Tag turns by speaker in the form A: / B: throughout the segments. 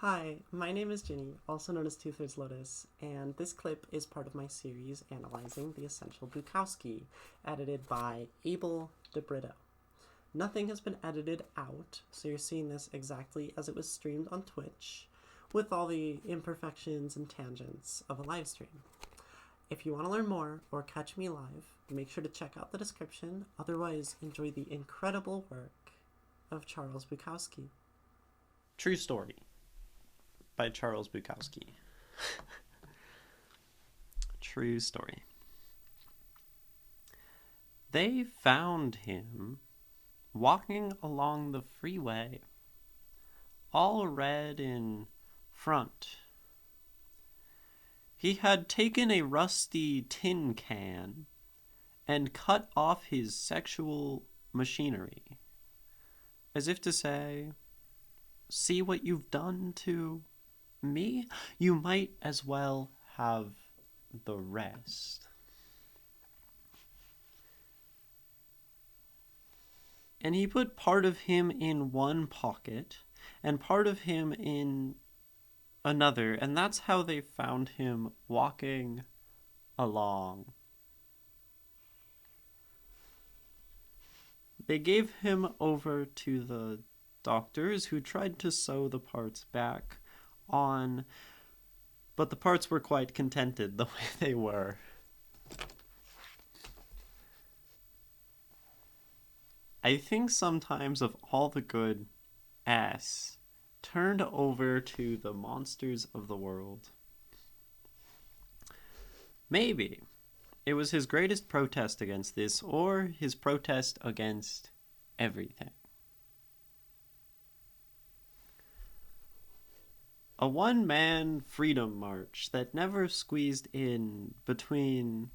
A: Hi, my name is Ginny, also known as Two-Thirds Lotus, and this clip is part of my series analyzing the Essential Bukowski, edited by Abel DeBrito. Nothing has been edited out, so you're seeing this exactly as it was streamed on Twitch, with all the imperfections and tangents of a live stream. If you want to learn more or catch me live, make sure to check out the description, otherwise enjoy the incredible work of Charles Bukowski.
B: True Story by Charles Bukowski. True story. They found him walking along the freeway, all red in front. He had taken a rusty tin can and cut off his sexual machinery, as if to say, "See what you've done to me? You might as well have the rest." And he put part of him in one pocket and part of him in another, and that's how they found him walking along. They gave him over to the doctors, who tried to sew the parts back on, but the parts were quite contented the way they were. I think sometimes of all the good ass turned over to the monsters of the world. Maybe it was his greatest protest against this, or his protest against everything. A one-man freedom march that never squeezed in between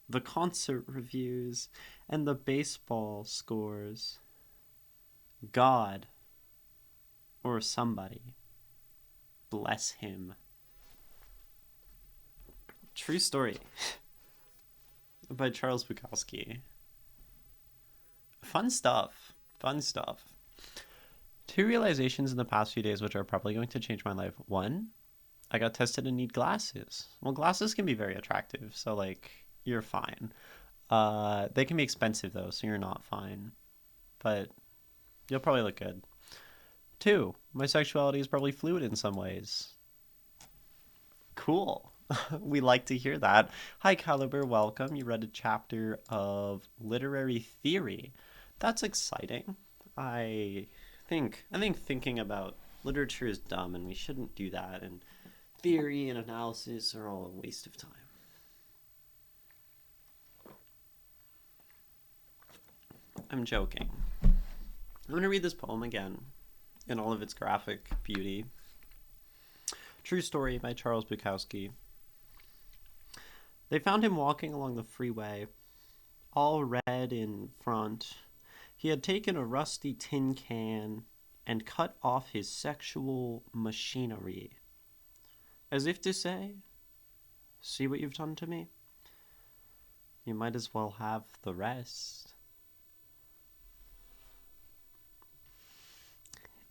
B: the concert reviews and the baseball scores. God, or somebody, bless him. True Story by Charles Bukowski. Fun stuff. Two realizations in the past few days which are probably going to change my life. One, I got tested and need glasses. Well, glasses can be very attractive, so you're fine. They can be expensive though, so you're not fine. But you'll probably look good. Two, my sexuality is probably fluid in some ways. Cool. We like to hear that. Hi Caliber, welcome. You read a chapter of literary theory. That's exciting. I think thinking about literature is dumb, and we shouldn't do that, and theory and analysis are all a waste of time. I'm joking. I'm going to read this poem again in all of its graphic beauty. True Story by Charles Bukowski. They found him walking along the freeway, all red in front. He had taken a rusty tin can and cut off his sexual machinery, as if to say, "See what you've done to me? You might as well have the rest."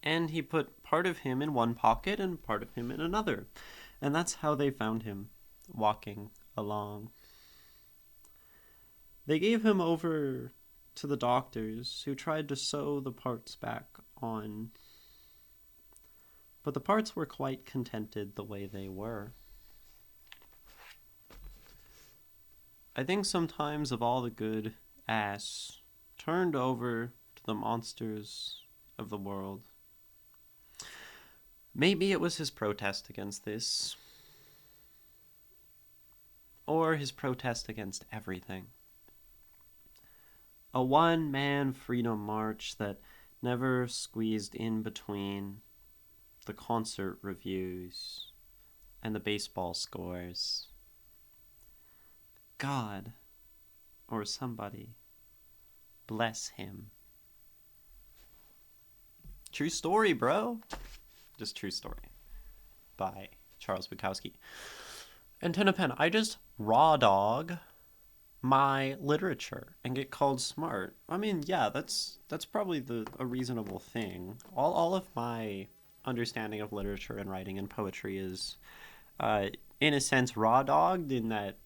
B: And he put part of him in one pocket and part of him in another, and that's how they found him walking along. They gave him over to the doctors, who tried to sew the parts back on, but the parts were quite contented the way they were. I think sometimes of all the good ass turned over to the monsters of the world. Maybe it was his protest against this, or his protest against everything. A one-man freedom march that never squeezed in between the concert reviews and the baseball scores. God, or somebody, bless him. True story, bro. Just True Story by Charles Bukowski. Antenna Pen, I just raw dog my literature and get called smart. I mean, yeah, that's probably a reasonable thing. All of my understanding of literature and writing and poetry is, in a sense, raw dogged in that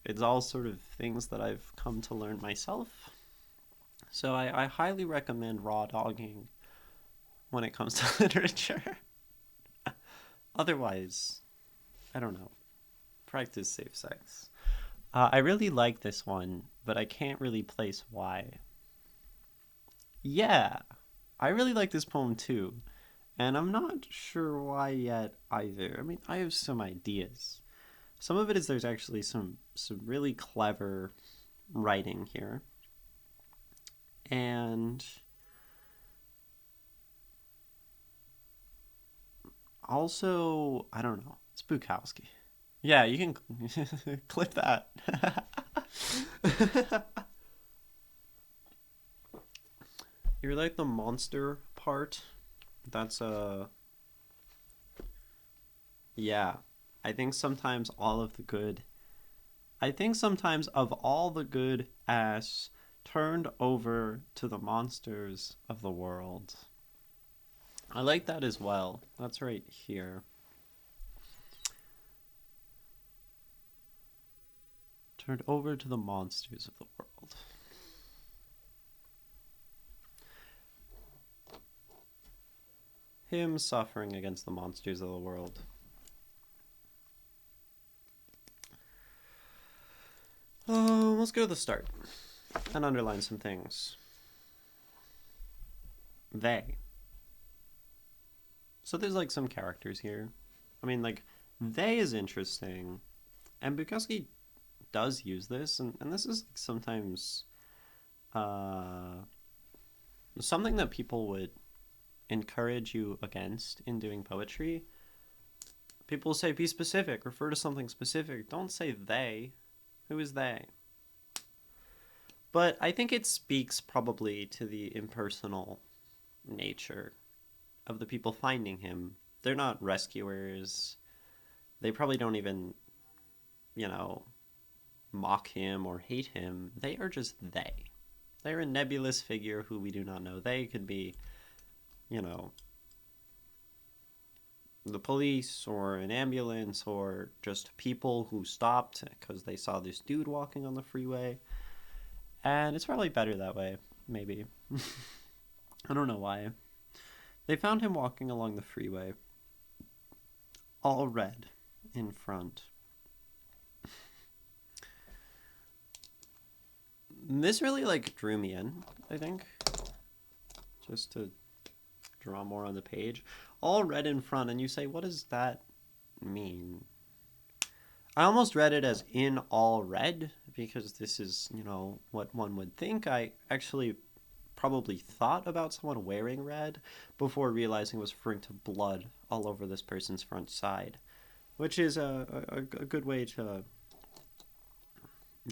B: it's all sort of things that I've come to learn myself. So I highly recommend raw dogging when it comes to literature. Otherwise, I don't know. Practice safe sex. I really like this one, but I can't really place why. Yeah, I really like this poem too, and I'm not sure why yet either. I mean, I have some ideas. Some of it is there's actually some really clever writing here. And also, I don't know. It's Bukowski. Yeah, you can clip that. You like the monster part? That's yeah. I think sometimes all of the good I think sometimes of all the good ass turned over to the monsters of the world. I like that as well. That's right here. Turned over to the monsters of the world. Him suffering against the monsters of the world. Let's go to the start and underline some things. They. So there's like some characters here. I mean, like, they is interesting. And Bukowski does use this, and this is like sometimes something that people would encourage you against in doing poetry. People say, be specific, refer to something specific. Don't say they. Who is they? But I think it speaks probably to the impersonal nature of the people finding him. They're not rescuers. They probably don't even, mock him or hate him. They are just they. They're a nebulous figure who we do not know. They could be, the police or an ambulance or just people who stopped because they saw this dude walking on the freeway. And it's probably better that way, maybe. I don't know why. They found him walking along the freeway, all red in front. This really, drew me in, I think. Just to draw more on the page. All red in front, and you say, what does that mean? I almost read it as in all red, because this is, what one would think. I actually probably thought about someone wearing red before realizing it was referring to blood all over this person's front side, which is a good way to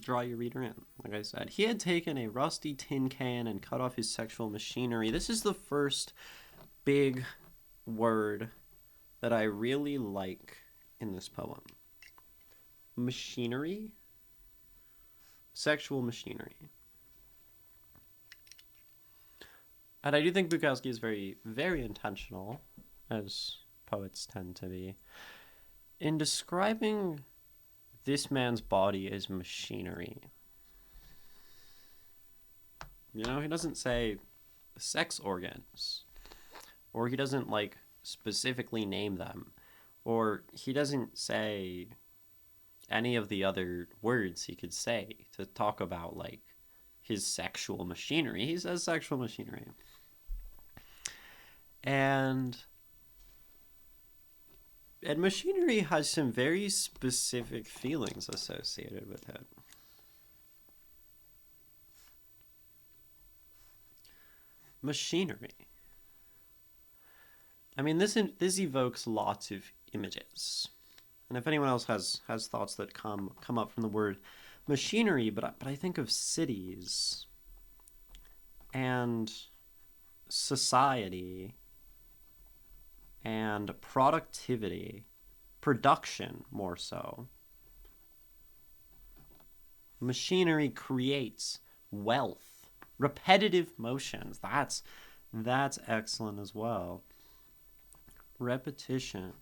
B: draw your reader in. Like I said, he had taken a rusty tin can and cut off his sexual machinery. This is the first big word that I really like in this poem. Machinery. Sexual machinery. And I do think Bukowski is very, very intentional, as poets tend to be, in describing this man's body as machinery. He doesn't say sex organs, or he doesn't, specifically name them, or he doesn't say any of the other words he could say to talk about, his sexual machinery. He says sexual machinery. And machinery has some very specific feelings associated with it. Machinery. I mean, this evokes lots of images. And if anyone else has thoughts that come up from the word machinery, but I think of cities and society and productivity, production more so. Machinery creates wealth, repetitive motions. That's excellent as well. repetition,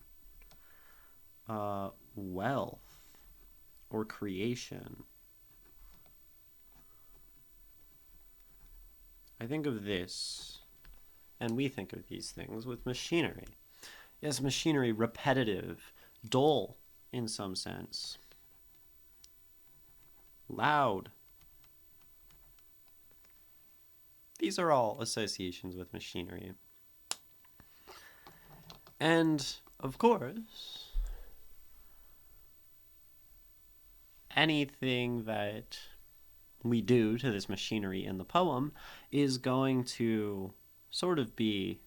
B: wealth, or creation. I think of this, and we think of these things with machinery. Yes, machinery, repetitive, dull in some sense, loud. These are all associations with machinery. And, of course, anything that we do to this machinery in the poem is going to sort of be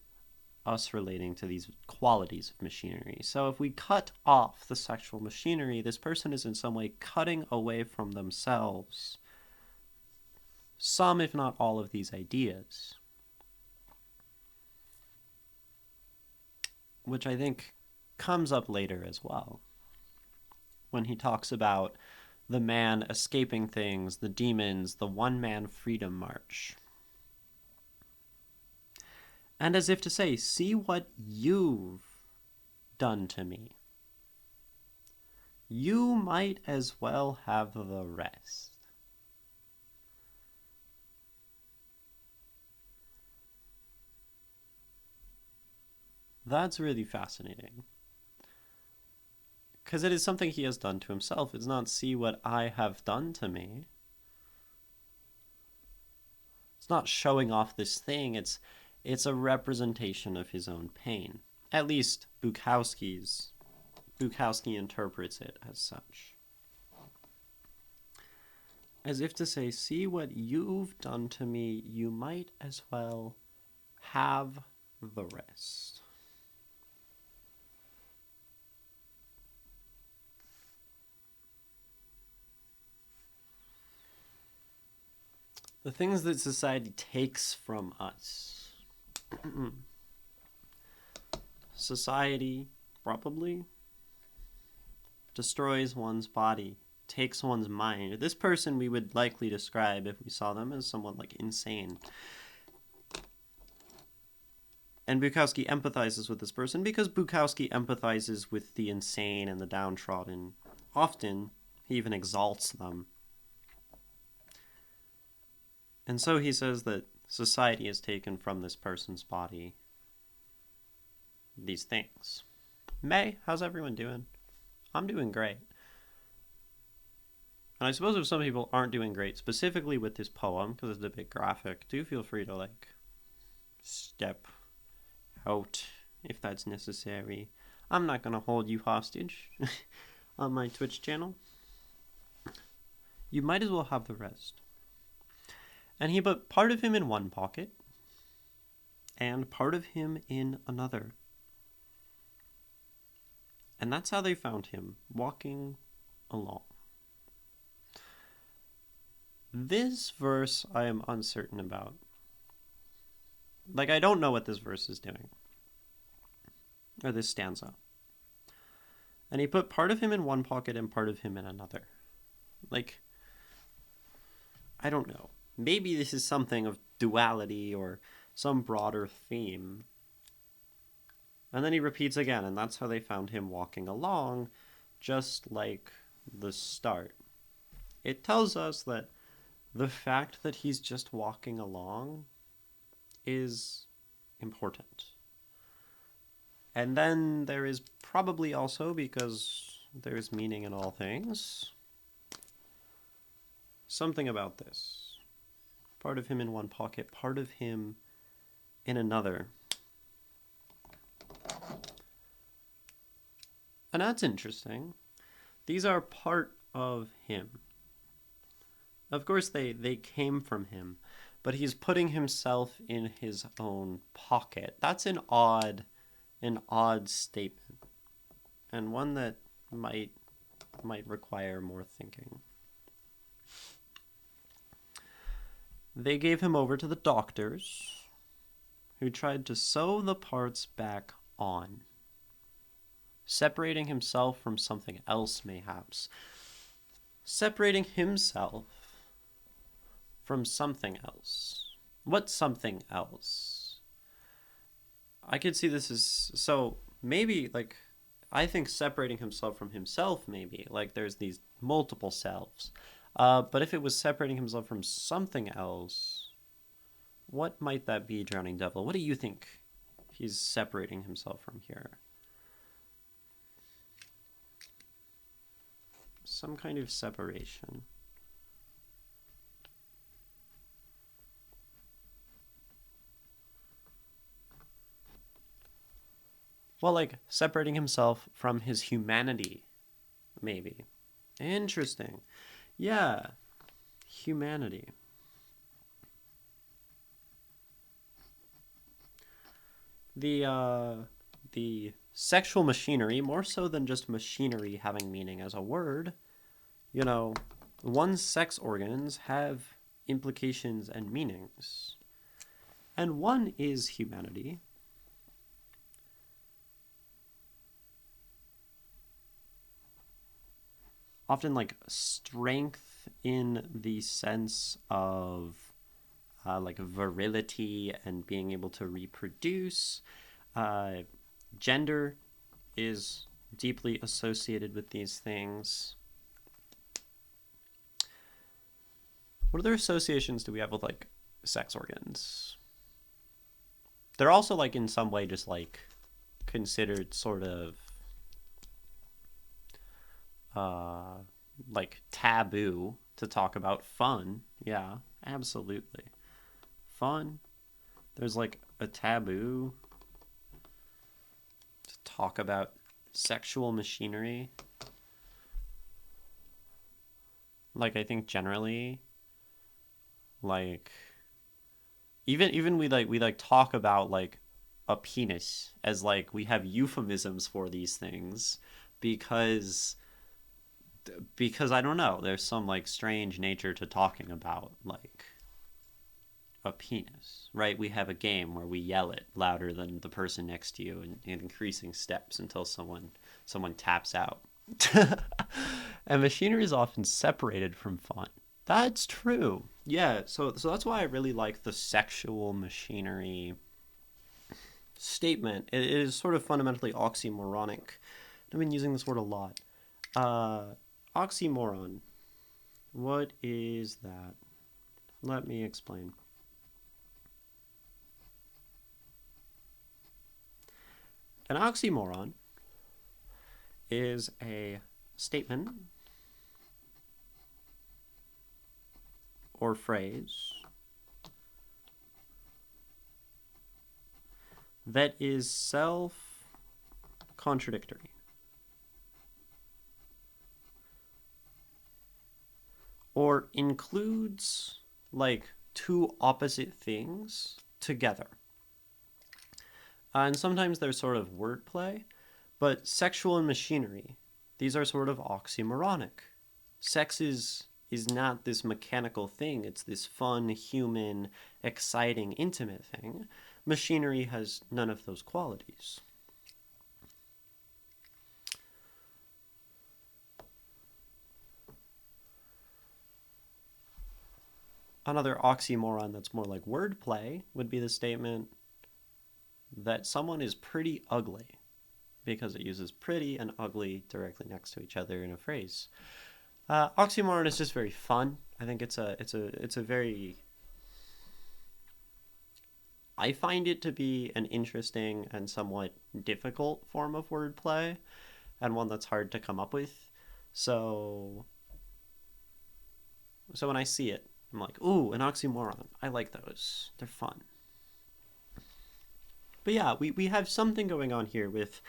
B: us relating to these qualities of machinery. So if we cut off the sexual machinery, this person is in some way cutting away from themselves some, if not all, of these ideas, which I think comes up later as well, when he talks about the man escaping things, the demons, the one-man freedom march. And as if to say, see what you've done to me. You might as well have the rest. That's really fascinating. Because it is something he has done to himself. It's not see what I have done to me. It's not showing off this thing. It's a representation of his own pain. At least Bukowski interprets it as such. As if to say, see what you've done to me, you might as well have the rest. The things that society takes from us. Society probably destroys one's body, takes one's mind. This person we would likely describe, if we saw them, as someone like insane. And Bukowski empathizes with this person because Bukowski empathizes with the insane and the downtrodden. Often, he even exalts them. And so he says that society has taken from this person's body these things. May, how's everyone doing? I'm doing great. And I suppose if some people aren't doing great, specifically with this poem, because it's a bit graphic, do feel free to, step out if that's necessary. I'm not going to hold you hostage on my Twitch channel. You might as well have the rest. And he put part of him in one pocket and part of him in another. And that's how they found him, walking along. This verse I am uncertain about. I don't know what this verse is doing. Or this stanza. And he put part of him in one pocket and part of him in another. I don't know. Maybe this is something of duality or some broader theme. And then he repeats again, and that's how they found him walking along, just like the start. It tells us that the fact that he's just walking along is important. And then there is probably also, because there is meaning in all things, something about this. Part of him in one pocket, part of him in another. And that's interesting. These are part of him. Of course, they came from him, but he's putting himself in his own pocket. That's an odd statement, and one that might require more thinking. They gave him over to the doctors, who tried to sew the parts back on, separating himself from something else, mayhaps. Separating himself from something else. What something else? I could see this as... So, maybe like I think separating himself from himself, maybe like there's these multiple selves. But if it was separating himself from something else, what might that be, Drowning Devil? What do you think he's separating himself from here? Some kind of separation. Well, like separating himself from his humanity, maybe. Interesting. Yeah, humanity. The the sexual machinery, more so than just machinery having meaning as a word, you know, one's sex organs have implications and meanings. And one is humanity. Often like strength in the sense of like virility and being able to reproduce. Uh, Gender is deeply associated with these things. What other associations do we have with like sex organs? They're also like in some way just like considered sort of like taboo to talk about fun. Yeah, absolutely. Fun. There's like a taboo to talk about sexual machinery. Like I think generally like even we talk about like a penis as like we have euphemisms for these things because I don't know, there's some like strange nature to talking about like a penis, right? We have a game where we yell it louder than the person next to you in increasing steps until someone taps out. And machinery is often separated from fun. That's true. Yeah, so that's why I really like the sexual machinery statement. It is sort of fundamentally oxymoronic. I've been using this word a lot. Oxymoron. What is that? Let me explain. An oxymoron is a statement or phrase that is self-contradictory. Or includes like two opposite things together. And sometimes there's sort of wordplay, but sexual and machinery, these are sort of oxymoronic. Sex is not this mechanical thing, it's this fun, human, exciting, intimate thing. Machinery has none of those qualities. Another oxymoron that's more like wordplay would be the statement that someone is pretty ugly, because it uses pretty and ugly directly next to each other in a phrase. Oxymoron is just very fun. I think it's a very, I find it to be an interesting and somewhat difficult form of wordplay, and one that's hard to come up with. So when I see it, I'm like, ooh, an oxymoron. I like those. They're fun. But yeah, we have something going on here with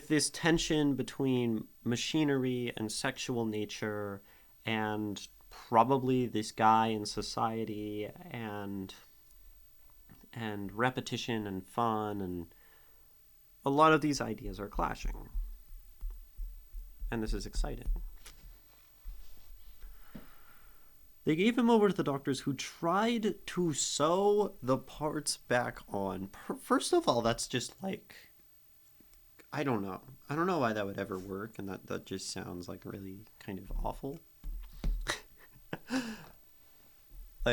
B: this tension between machinery and sexual nature and probably this guy in society and repetition and fun, and a lot of these ideas are clashing. And this is exciting. They gave him over to the doctors, who tried to sew the parts back on. First of all, that's just like, I don't know. I don't know why that would ever work, and that just sounds like really kind of awful.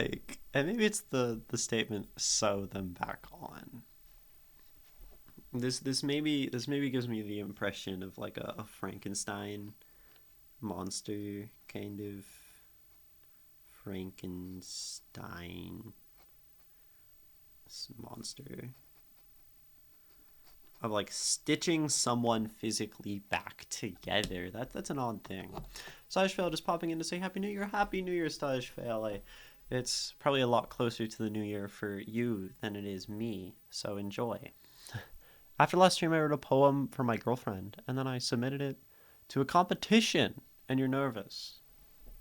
B: And maybe it's the statement, sew them back on. this maybe gives me the impression of like a Frankenstein monster kind of Frankenstein monster of like stitching someone physically back together. That's an odd thing. Stylish Fail just popping in to say Happy New Year. Happy New Year, Stylish Fail. It's probably a lot closer to the new year for you than it is me, so enjoy. After last stream, I wrote a poem for my girlfriend, and then I submitted it to a competition, and you're nervous.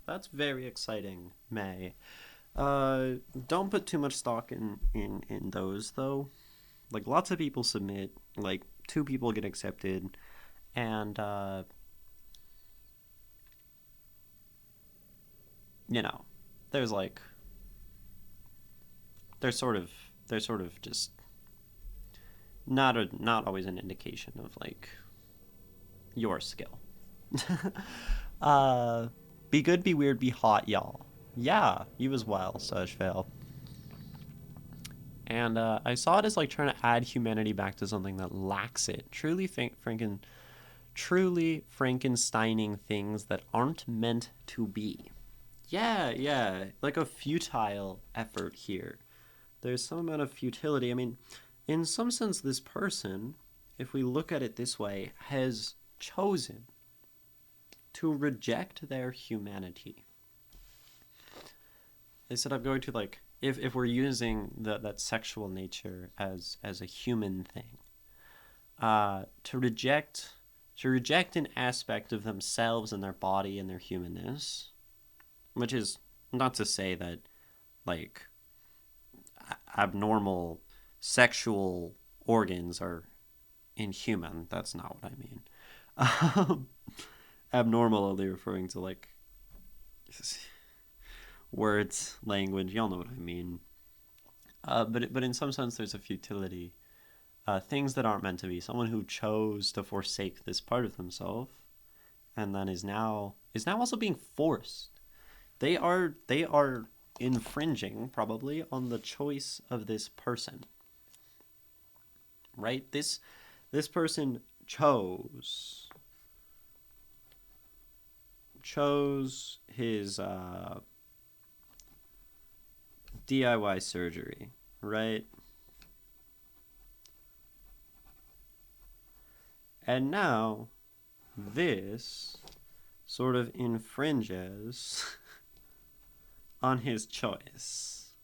B: That's very exciting, May. Don't put too much stock in those, though. Like, lots of people submit, like, 2 people get accepted, and, you know, there's, like, they're sort of just not always an indication of, like, your skill. Be good, be weird, be hot, y'all. Yeah, you as well, such fail. And I saw it as like trying to add humanity back to something that lacks it. Truly Frankensteining things that aren't meant to be. Yeah, like a futile effort here. There's some amount of futility. I mean, in some sense, this person, if we look at it this way, has chosen to reject their humanity. They said, I'm going to, like, if we're using that sexual nature as a human thing, to reject an aspect of themselves and their body and their humanness, which is not to say that, like, abnormal sexual organs are inhuman. That's not what I mean. Abnormal, only referring to, like, words, language, y'all know what I mean. But in some sense, there's a futility. Things that aren't meant to be. Someone who chose to forsake this part of themselves, and then is now also being forced. They are infringing probably on the choice of this person. Right? This person chose his DIY surgery, right? And now this sort of infringes on his choice.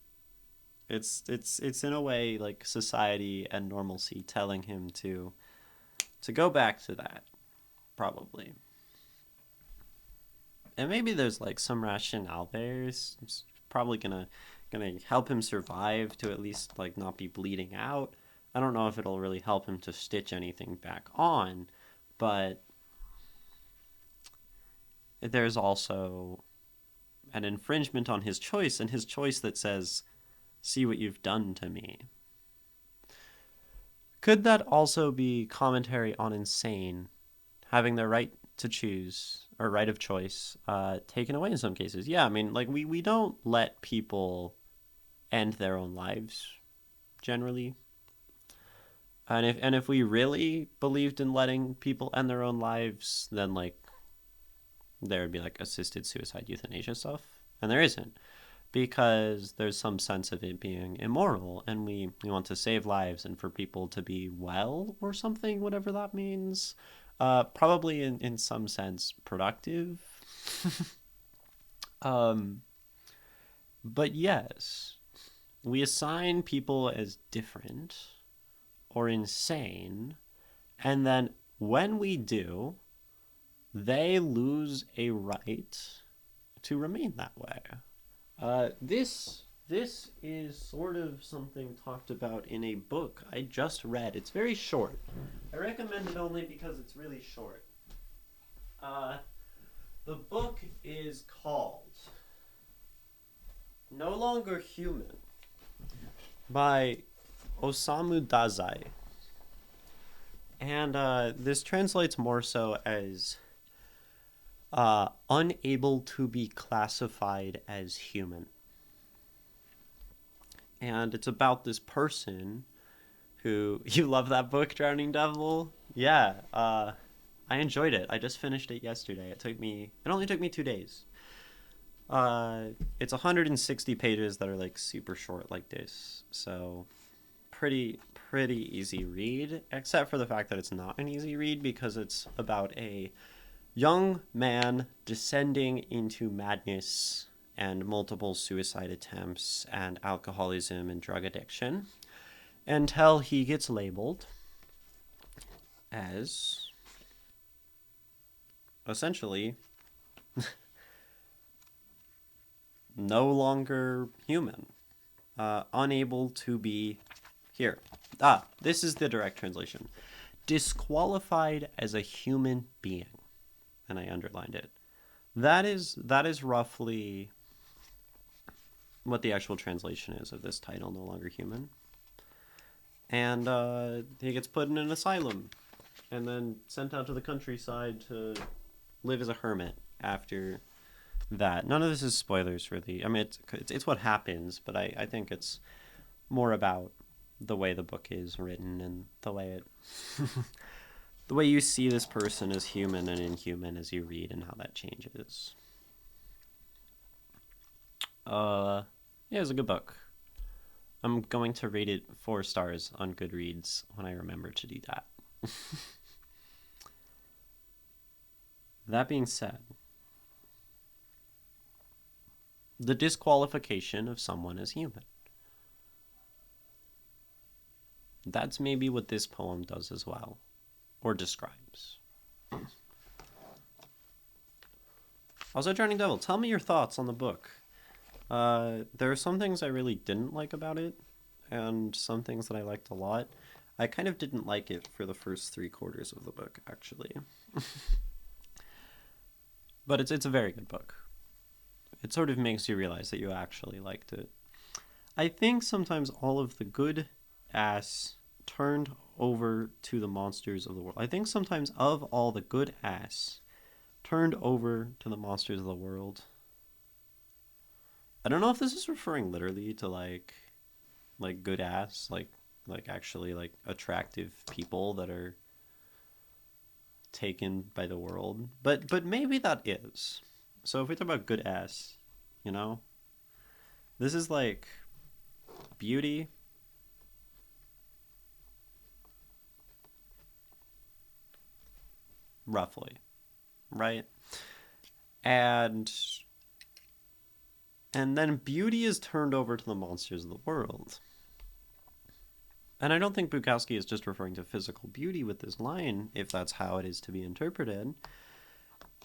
B: It's in a way like society and normalcy telling him to go back to that, probably. And maybe there's like some rationale there. It's probably gonna help him survive to at least like not be bleeding out. I don't know if it'll really help him to stitch anything back on, but there's also an infringement on his choice, and his choice that says, see what you've done to me. Could that also be commentary on insane, having their right to choose, or right of choice, taken away in some cases? Yeah, I mean, like, we don't let people end their own lives, generally. And if we really believed in letting people end their own lives, then, like, there would be, like, assisted suicide, euthanasia stuff. And there isn't, because there's some sense of it being immoral, and we want to save lives and for people to be well or something, whatever that means. Probably in some sense productive. But yes, we assign people as different or insane, and then when we do, they lose a right to remain that way. This is sort of something talked about in a book I just read. It's very short. I recommend it only because it's really short. The book is called No Longer Human by Osamu Dazai. And this translates more so as unable to be classified as human. And it's about this person who you love that book, Drowning Devil. Yeah, I enjoyed it. I just finished it yesterday. It only took me 2 days. It's 160 pages that are like super short like this. So pretty easy read, except for the fact that it's not an easy read because it's about a young man descending into madness and multiple suicide attempts and alcoholism and drug addiction until he gets labeled as essentially no longer human, unable to be here. This is the direct translation. Disqualified as a human being. And I underlined it. That is roughly what the actual translation is of this title, No Longer Human. And he gets put in an asylum and then sent out to the countryside to live as a hermit after that. None of this is spoilers, really. I mean, it's what happens, but I think it's more about the way the book is written and the way it the way you see this person as human and inhuman as you read and how that changes. Yeah, it's a good book. I'm going to rate it 4 stars on Goodreads when I remember to do that. That being said, the disqualification of someone as human. That's maybe what this poem does as well, or describes. Also, Drowning Devil, tell me your thoughts on the book. There are some things I really didn't like about it, and some things that I liked a lot. I kind of didn't like it for the first 3/4 of the book, actually. But it's a very good book. It sort of makes you realize that you actually liked it. I think sometimes all of the good ass turned over to the monsters of the world. I think sometimes of all the good ass turned over to the monsters of the world. I don't know if this is referring literally to like good ass, like actually like attractive people that are taken by the world. But maybe that is. So if we talk about good ass, you know, this is like beauty. Roughly, right? And then beauty is turned over to the monsters of the world. And I don't think Bukowski is just referring to physical beauty with this line, if that's how it is to be interpreted.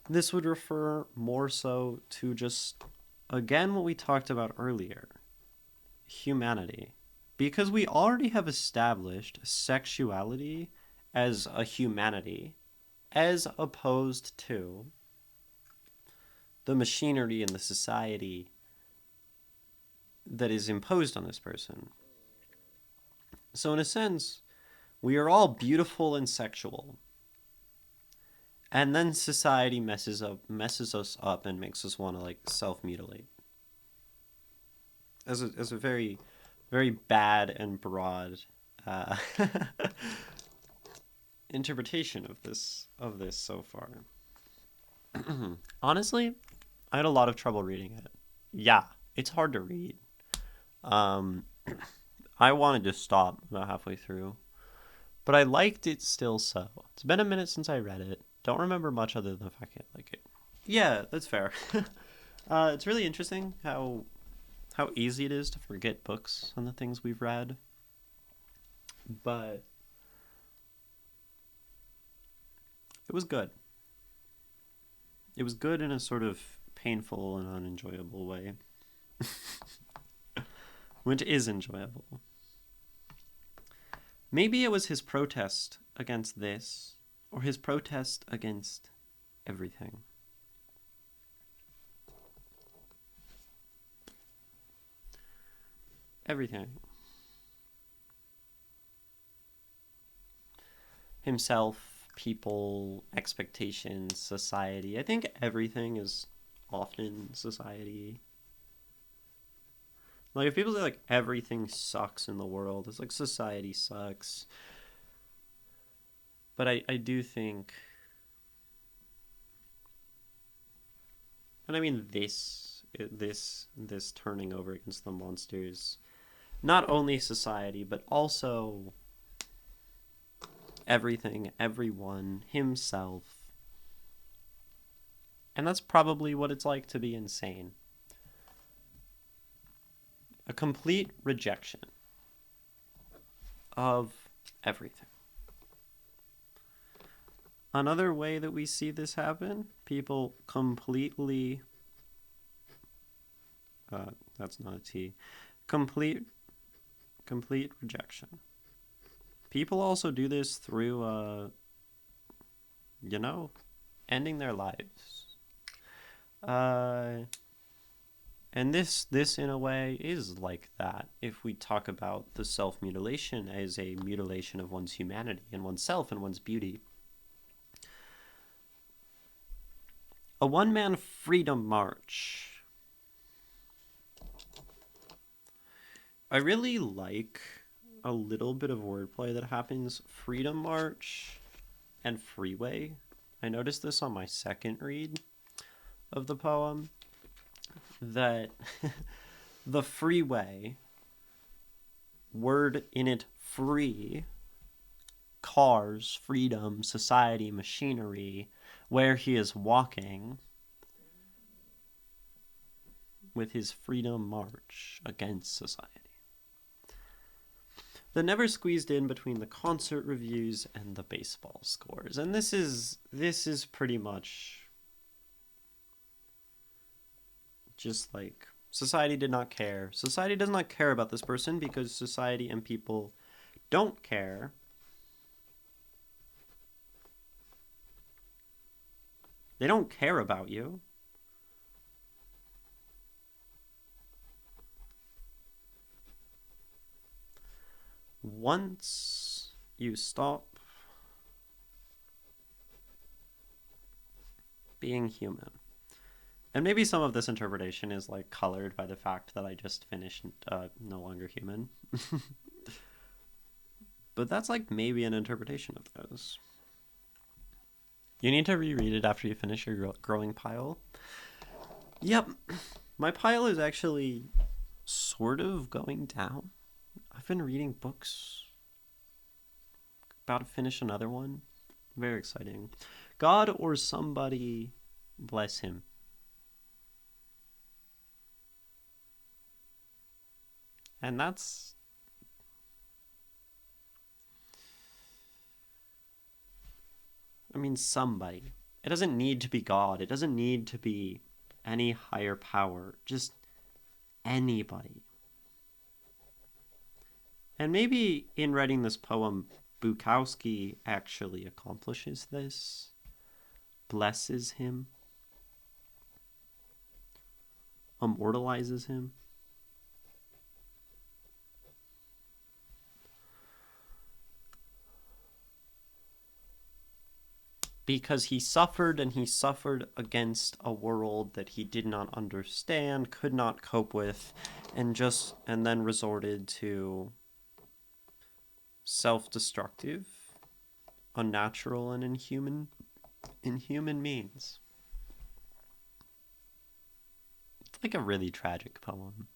B: This would refer more so to just, again, what we talked about earlier, humanity. Because we already have established sexuality as a humanity, as opposed to the machinery and the society that is imposed on this person. So in a sense, we are all beautiful and sexual. And then society messes us up and makes us want to like self-mutilate. As a very, very bad and broad interpretation of this so far. Honestly, I had a lot of trouble reading it. Yeah, it's hard to read. I wanted to stop about halfway through, but I liked it still so. It's been a minute since I read it. Don't remember much other than the fact I like it. Yeah, that's fair. It's really interesting how easy it is to forget books and the things we've read. But it was good. It was good in a sort of painful and unenjoyable way. Which is enjoyable. Maybe it was his protest against this, or his protest against everything. Everything. Himself, people, expectations, society. I think everything is often society. Like, if people say, like, everything sucks in the world, it's like society sucks. But I do think... And I mean, this turning over against the monsters, not only society, but also everything, everyone, himself. And that's probably what it's like to be insane. A complete rejection of everything. Another way that we see this happen, people completely... that's not a T. Complete rejection. People also do this through, ending their lives. And this in a way is like that. If we talk about the self-mutilation as a mutilation of one's humanity and oneself and one's beauty. A one-man freedom march. I really like a little bit of wordplay that happens. Freedom march and freeway. I noticed this on my second read of the poem, that the freeway, word in it, free, cars, freedom, society, machinery, where he is walking with his freedom march against society. The never squeezed in between the concert reviews and the baseball scores. And this is pretty much just like society did not care. Society does not care about this person because society and people don't care. They don't care about you. Once you stop being human. And maybe some of this interpretation is like colored by the fact that I just finished No Longer Human. But that's like maybe an interpretation of those. You need to reread it after you finish your growing pile. Yep. My pile is actually sort of going down. I've been reading books. About to finish another one. Very exciting. God or somebody bless him. And that's... I mean, somebody. It doesn't need to be God. It doesn't need to be any higher power. Just anybody. And maybe in writing this poem, Bukowski actually accomplishes this. Blesses him. Immortalizes him. Because he suffered, and he suffered against a world that he did not understand, could not cope with, and then resorted to self-destructive, unnatural, and inhuman means. It's like a really tragic poem.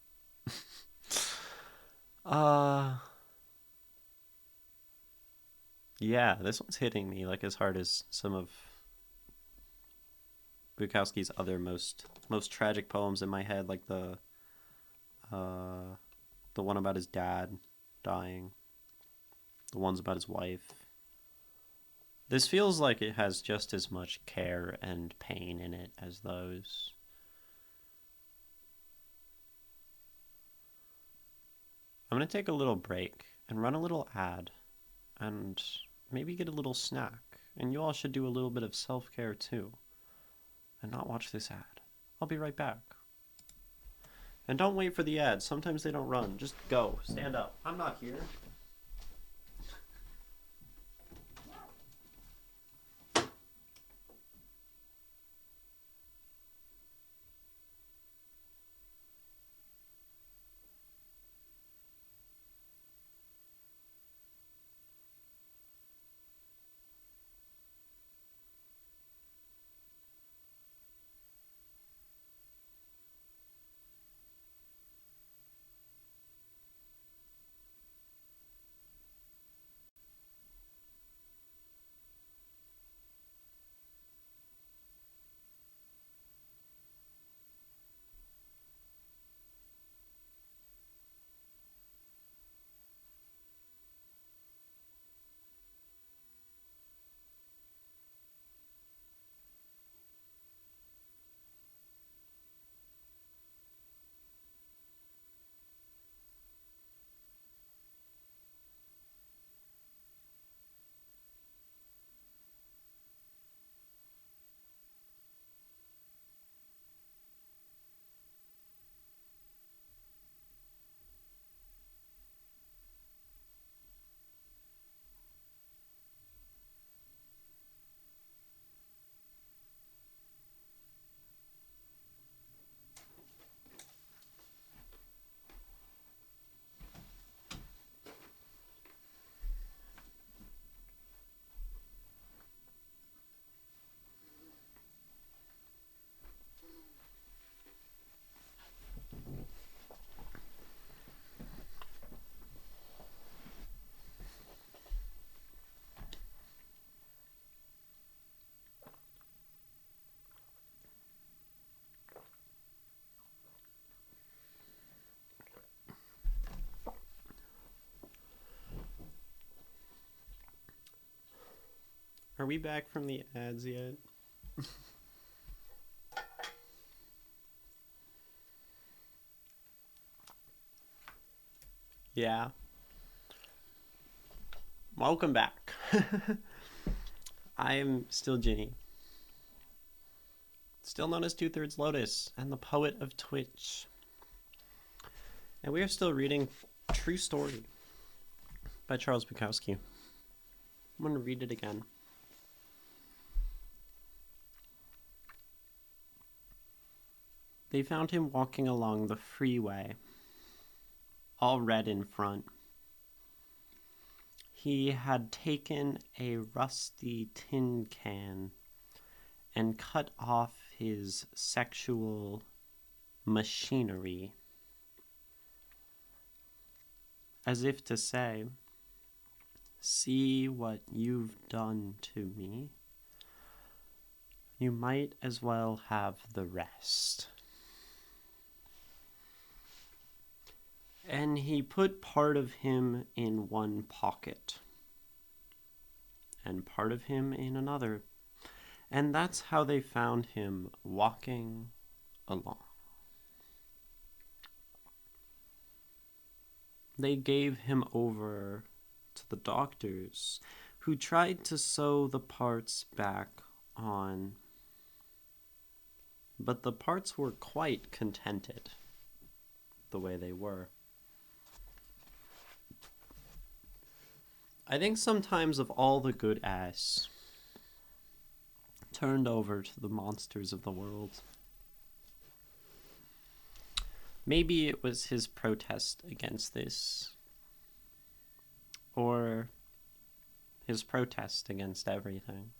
B: Yeah, this one's hitting me like as hard as some of Bukowski's other most tragic poems in my head, like the one about his dad dying, the ones about his wife. This feels like it has just as much care and pain in it as those. I'm going to take a little break and run a little ad and maybe get a little snack. And you all should do a little bit of self-care too. And not watch this ad. I'll be right back. And don't wait for the ads. Sometimes they don't run. Just go. Stand up. I'm not here. Are we back from the ads yet? Yeah. Welcome back. I am still Ginny. Still known as 2/3 Lotus and the poet of Twitch. And we are still reading True Story by Charles Bukowski. I'm going to read it again. They found him walking along the freeway, all red in front. He had taken a rusty tin can and cut off his sexual machinery, as if to say, "See what you've done to me. You might as well have the rest." And he put part of him in one pocket, and part of him in another. And that's how they found him walking along. They gave him over to the doctors, who tried to sew the parts back on. But the parts were quite contented the way they were. I think sometimes of all the good ass turned over to the monsters of the world. Maybe it was his protest against this, or his protest against everything.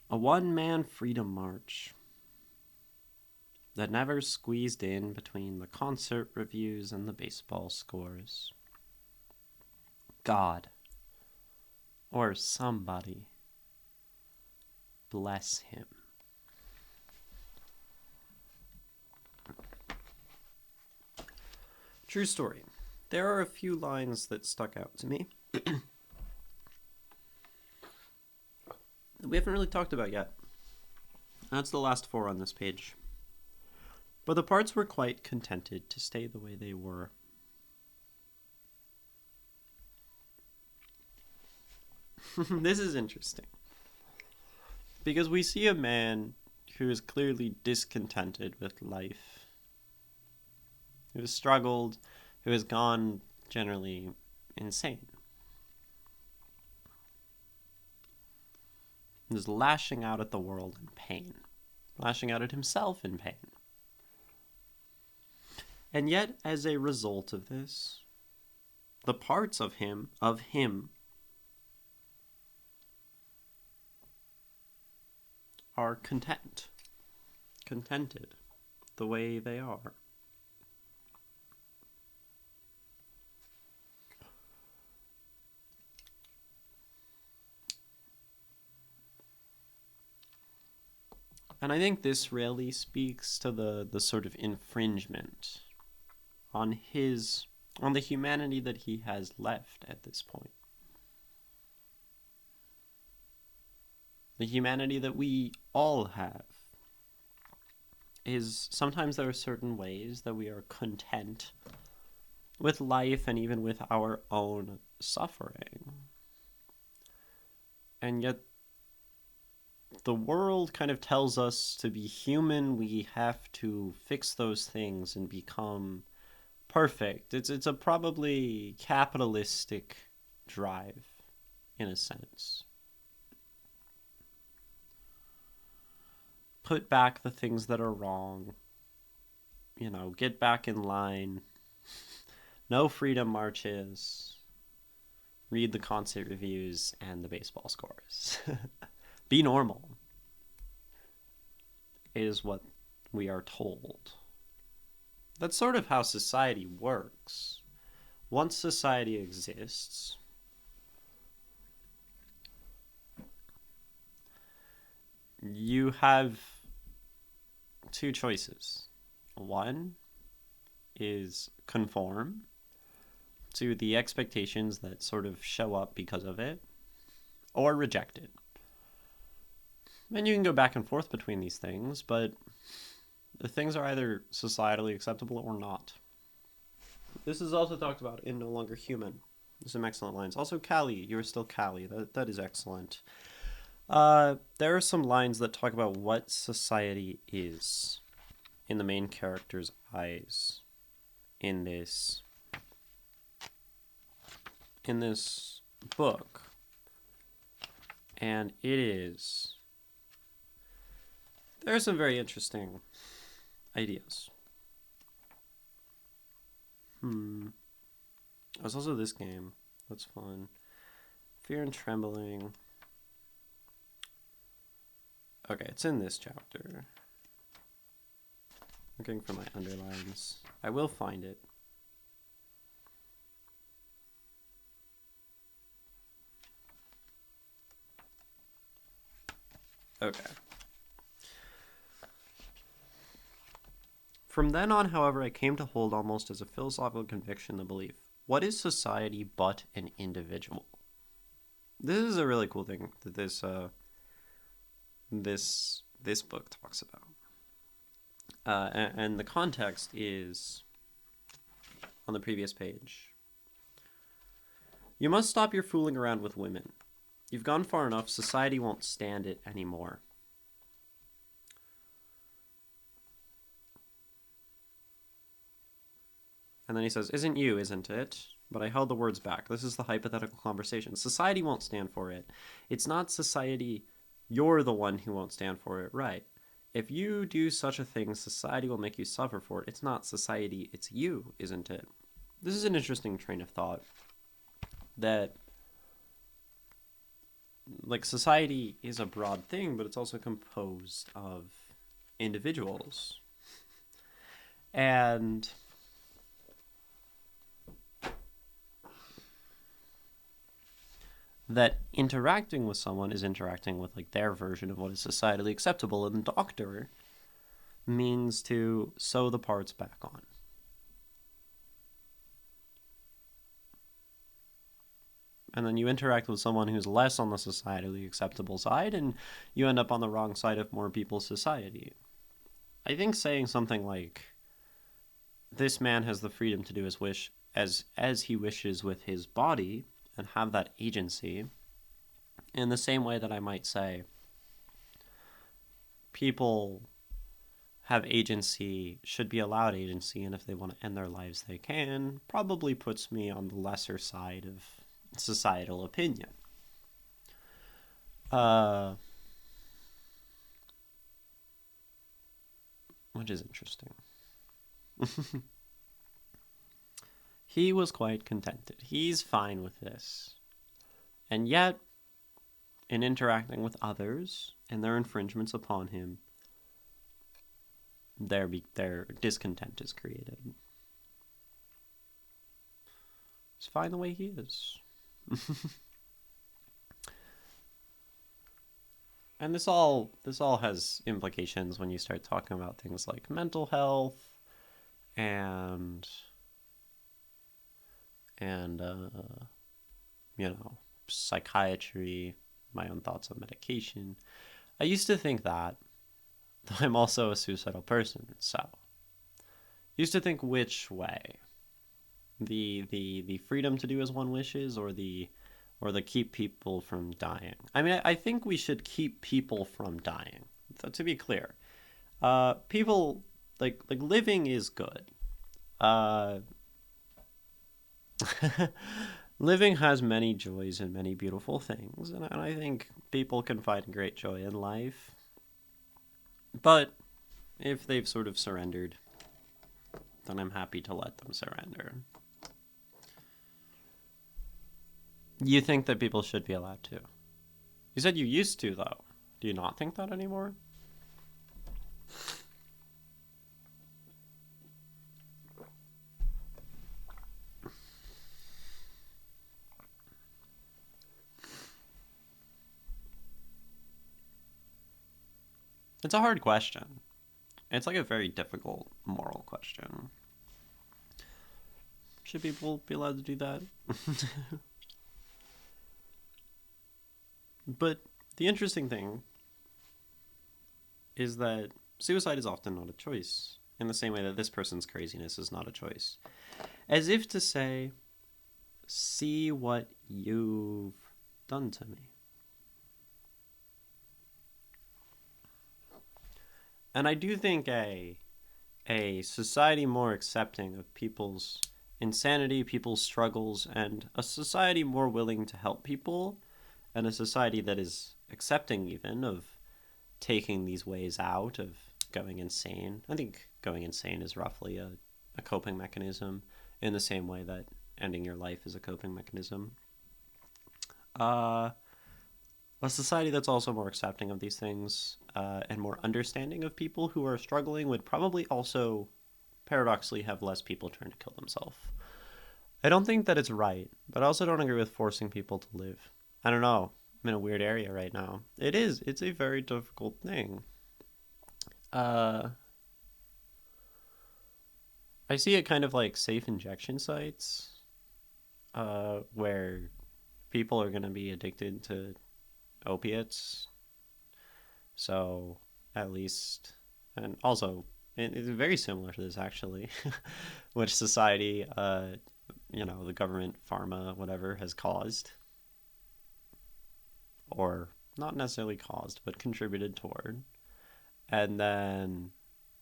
B: A one-man freedom march that never squeezed in between the concert reviews and the baseball scores. God, or somebody, bless him. True story. There are a few lines that stuck out to me. We haven't really talked about yet. That's the last 4 on this page. But the parts were quite contented to stay the way they were. This is interesting, because we see a man who is clearly discontented with life, who has struggled, who has gone generally insane, and is lashing out at the world in pain, lashing out at himself in pain. And yet, as a result of this, the parts of him, are contented the way they are. And I think this really speaks to the sort of infringement on the humanity that he has left at this point. The humanity that we all have is sometimes there are certain ways that we are content with life and even with our own suffering. And yet the world kind of tells us to be human, we have to fix those things and become perfect. It's a probably capitalistic drive, in a sense. Put back the things that are wrong. Get back in line. No freedom marches. Read the concert reviews and the baseball scores. Be normal, is what we are told. That's sort of how society works. Once society exists, you have 2 choices. One is conform to the expectations that sort of show up because of it, or rejected. And you can go back and forth between these things, but the things are either societally acceptable or not. This is also talked about in No Longer Human. There's some excellent lines. Also, Callie, you are still Callie. That is excellent. There are some lines that talk about what society is in the main character's eyes in this book. And there are some very interesting ideas. There's also this game. That's fun. Fear and Trembling. Okay, it's in this chapter. Looking for my underlines. I will find it. Okay. From then on, however, I came to hold almost as a philosophical conviction the belief: what is society but an individual? This is a really cool thing that this book talks about. And the context is on the previous page. You must stop your fooling around with women. You've gone far enough, society won't stand it anymore. And then he says, isn't it? But I held the words back. This is the hypothetical conversation. Society won't stand for it. It's not society. You're the one who won't stand for it, right? If you do such a thing, society will make you suffer for it. It's not society, it's you, isn't it? This is an interesting train of thought. That, like, society is a broad thing, but it's also composed of individuals. And that interacting with someone is interacting with, like, their version of what is societally acceptable, and doctor means to sew the parts back on. And then you interact with someone who's less on the societally acceptable side, and you end up on the wrong side of more people's society. I think saying something like, this man has the freedom to do his wish as he wishes with his body, and have that agency, in the same way that I might say people have agency, should be allowed agency, and if they want to end their lives they can, probably puts me on the lesser side of societal opinion. Which is interesting. He was quite contented. He's fine with this. And yet, in interacting with others and their infringements upon him, their discontent is created. He's fine the way he is. And this all has implications when you start talking about things like mental health and psychiatry, my own thoughts on medication. I used to think that, though I'm also a suicidal person, so I used to think which way, the freedom to do as one wishes, or the keep people from dying. I mean, I think we should keep people from dying. To be clear, people like living is good. Living has many joys and many beautiful things, and I think people can find great joy in life. But if they've sort of surrendered, then I'm happy to let them surrender. You think that people should be allowed to? You said you used to, though. Do you not think that anymore? It's a hard question. It's like a very difficult moral question. Should people be allowed to do that? But the interesting thing is that suicide is often not a choice, in the same way that this person's craziness is not a choice. As if to say, see what you've done to me. And I do think a society more accepting of people's insanity, people's struggles, and a society more willing to help people, and a society that is accepting even of taking these ways out of going insane. I think going insane is roughly a coping mechanism in the same way that ending your life is a coping mechanism. A society that's also more accepting of these things and more understanding of people who are struggling would probably also paradoxically have less people trying to kill themselves. I don't think that it's right, but I also don't agree with forcing people to live. I don't know. I'm in a weird area right now. It is. It's a very difficult thing. I see it kind of like safe injection sites where people are going to be addicted to opiates. So at least, and also, it's very similar to this actually, which society, the government, pharma, whatever, has caused, or not necessarily caused, but contributed toward, and then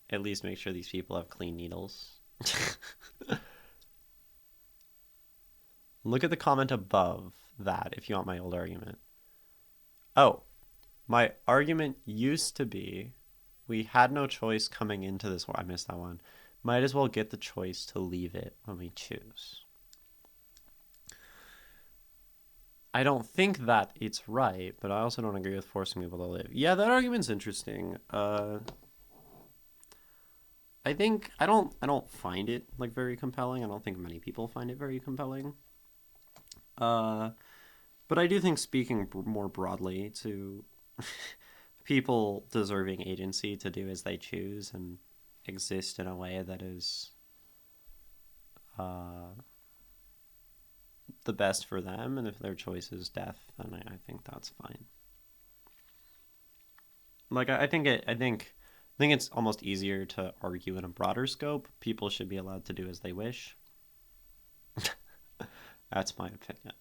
B: at least make sure these people have clean needles. Look at the comment above that if you want my old argument. Oh, my argument used to be we had no choice coming into this war. I missed that one. Might as well get the choice to leave it when we choose. I don't think that it's right, but I also don't agree with forcing people to live. Yeah, that argument's interesting. I think I don't find it like very compelling. I don't think many people find it very compelling. But I do think speaking more broadly to people deserving agency to do as they choose and exist in a way that is the best for them, and if their choice is death, then I think that's fine. Like I think it's almost easier to argue in a broader scope. People should be allowed to do as they wish. That's my opinion.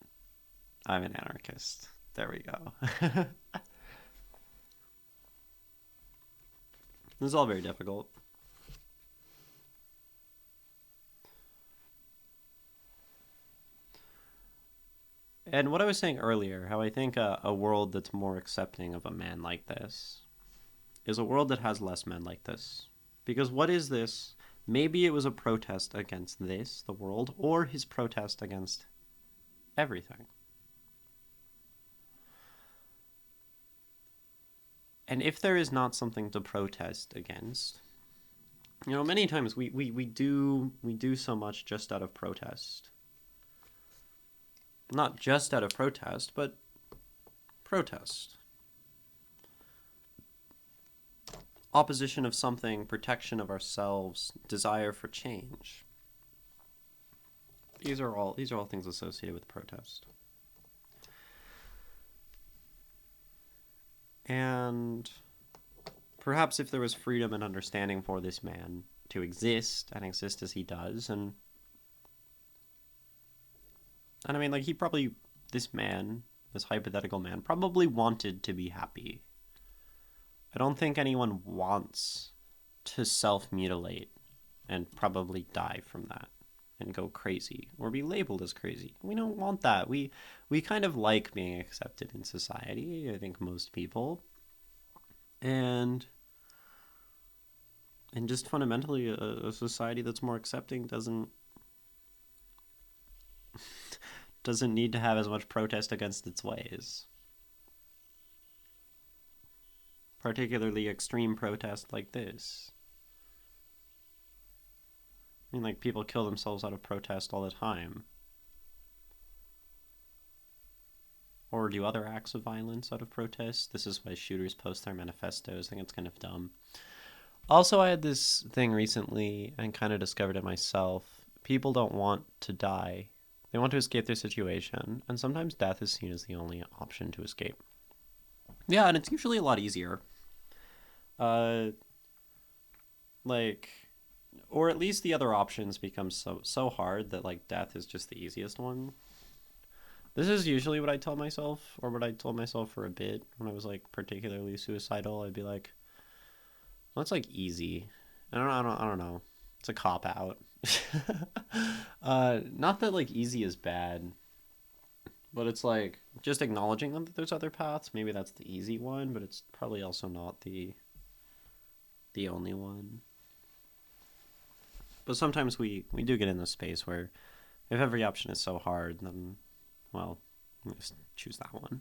B: I'm an anarchist. There we go. This is all very difficult. And what I was saying earlier, how I think a world that's more accepting of a man like this is a world that has less men like this. Because what is this? Maybe it was a protest against this, the world, or his protest against everything. And if there is not something to protest against, many times we do so much just out of protest. Not just out of protest, but protest. Opposition of something, protection of ourselves, desire for change. These are all things associated with protest. And perhaps if there was freedom and understanding for this man to exist and exist as he does, and I mean, like, this hypothetical man, probably wanted to be happy. I don't think anyone wants to self-mutilate and probably die from that and go crazy or be labeled as crazy. We don't want that. We kind of like being accepted in society, I think most people. And just fundamentally, a society that's more accepting doesn't need to have as much protest against its ways. Particularly extreme protest like this. I mean, like, people kill themselves out of protest all the time. Or do other acts of violence out of protest. This is why shooters post their manifestos. I think it's kind of dumb. Also, I had this thing recently and kind of discovered it myself. People don't want to die. They want to escape their situation, and sometimes death is seen as the only option to escape. Yeah, and it's usually a lot easier. Uh, like, or at least the other options become so hard that like death is just the easiest one. This is usually what I tell myself, or what I told myself for a bit when I was like particularly suicidal. I'd be like, well, it's like easy. I don't know. It's a cop out. Not that like easy is bad, but it's like just acknowledging that there's other paths. Maybe that's the easy one, but it's probably also not the only one. But sometimes we do get in this space where if every option is so hard, then well, just choose that one.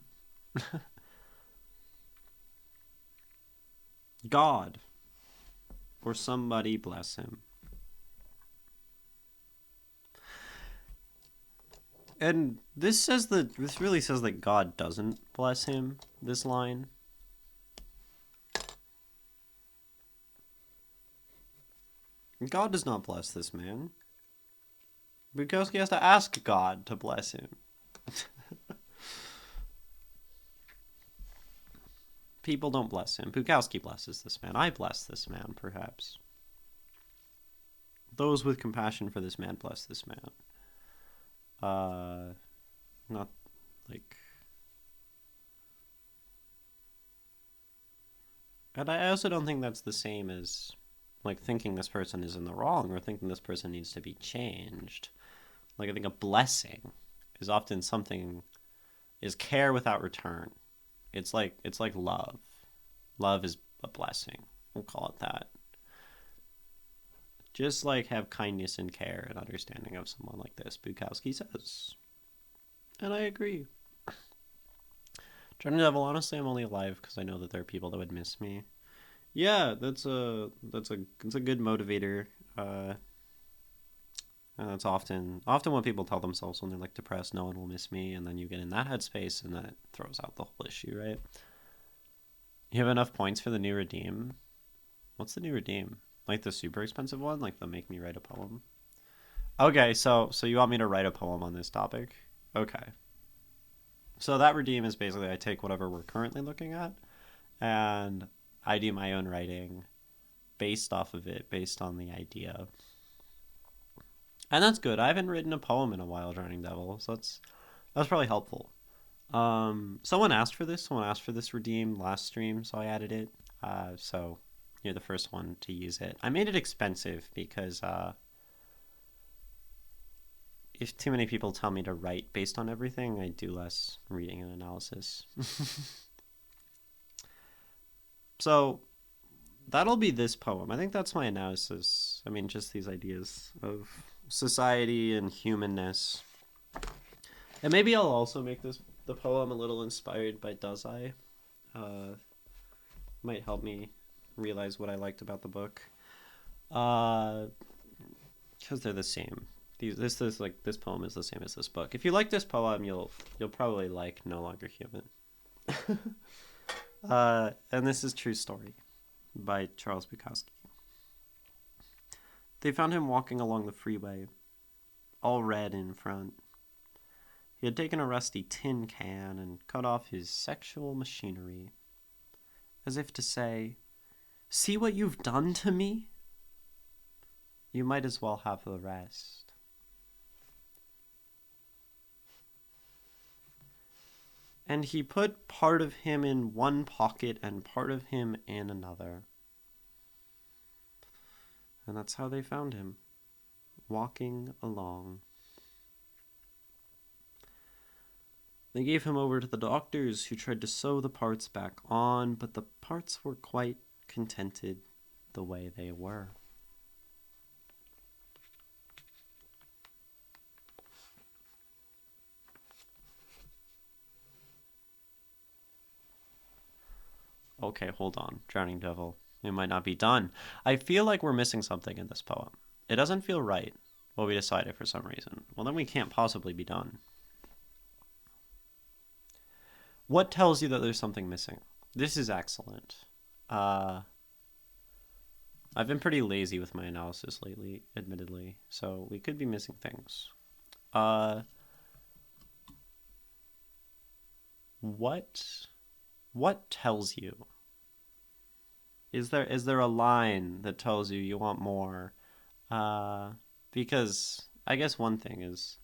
B: God or somebody bless him. And this really says that God doesn't bless him, this line. God does not bless this man. Bukowski has to ask God to bless him. People don't bless him. Bukowski blesses this man. I bless this man, perhaps. Those with compassion for this man bless this man. Not like... And I also don't think that's the same as like thinking this person is in the wrong or thinking this person needs to be changed. Like I think a blessing is often something is care without return. It's like love. Love is a blessing. We'll call it that. Just like have kindness and care and understanding of someone like this, Bukowski says. And I agree. Johnny Devil, honestly, I'm only alive because I know that there are people that would miss me. Yeah, it's a good motivator. And that's often what people tell themselves when they're like depressed. No one will miss me, and then you get in that headspace, and that throws out the whole issue, right? You have enough points for the new redeem. What's the new redeem? Like the super expensive one, like the make me write a poem. Okay, so you want me to write a poem on this topic? Okay. So that redeem is basically I take whatever we're currently looking at, and I do my own writing based off of it, based on the idea. And that's good. I haven't written a poem in a while, Drowning Devil, so that's probably helpful. Someone asked for this. Someone asked for this redeem last stream, so I added it. So you're the first one to use it. I made it expensive because if too many people tell me to write based on everything, I do less reading and analysis. So that'll be this poem. I think that's my analysis. I mean, just these ideas of society and humanness. And maybe I'll also make the poem a little inspired by Does I. Might help me realize what I liked about the book. Because they're the same. This poem is the same as this book. If you like this poem, you'll probably like No Longer Human. And this is True Story by Charles Bukowski. They found him walking along the freeway, all red in front. He had taken a rusty tin can and cut off his sexual machinery, as if to say, "See what you've done to me? You might as well have the rest." And he put part of him in one pocket and part of him in another. And that's how they found him, walking along. They gave him over to the doctors, who tried to sew the parts back on, but the parts were quite contented the way they were. Okay, hold on, Drowning Devil. It might not be done. I feel like we're missing something in this poem. It doesn't feel right. Well, we decided for some reason. Well, then we can't possibly be done. What tells you that there's something missing? This is excellent. I've been pretty lazy with my analysis lately, admittedly, so we could be missing things. What What tells you? Is there a line that tells you want more? Because I guess one thing is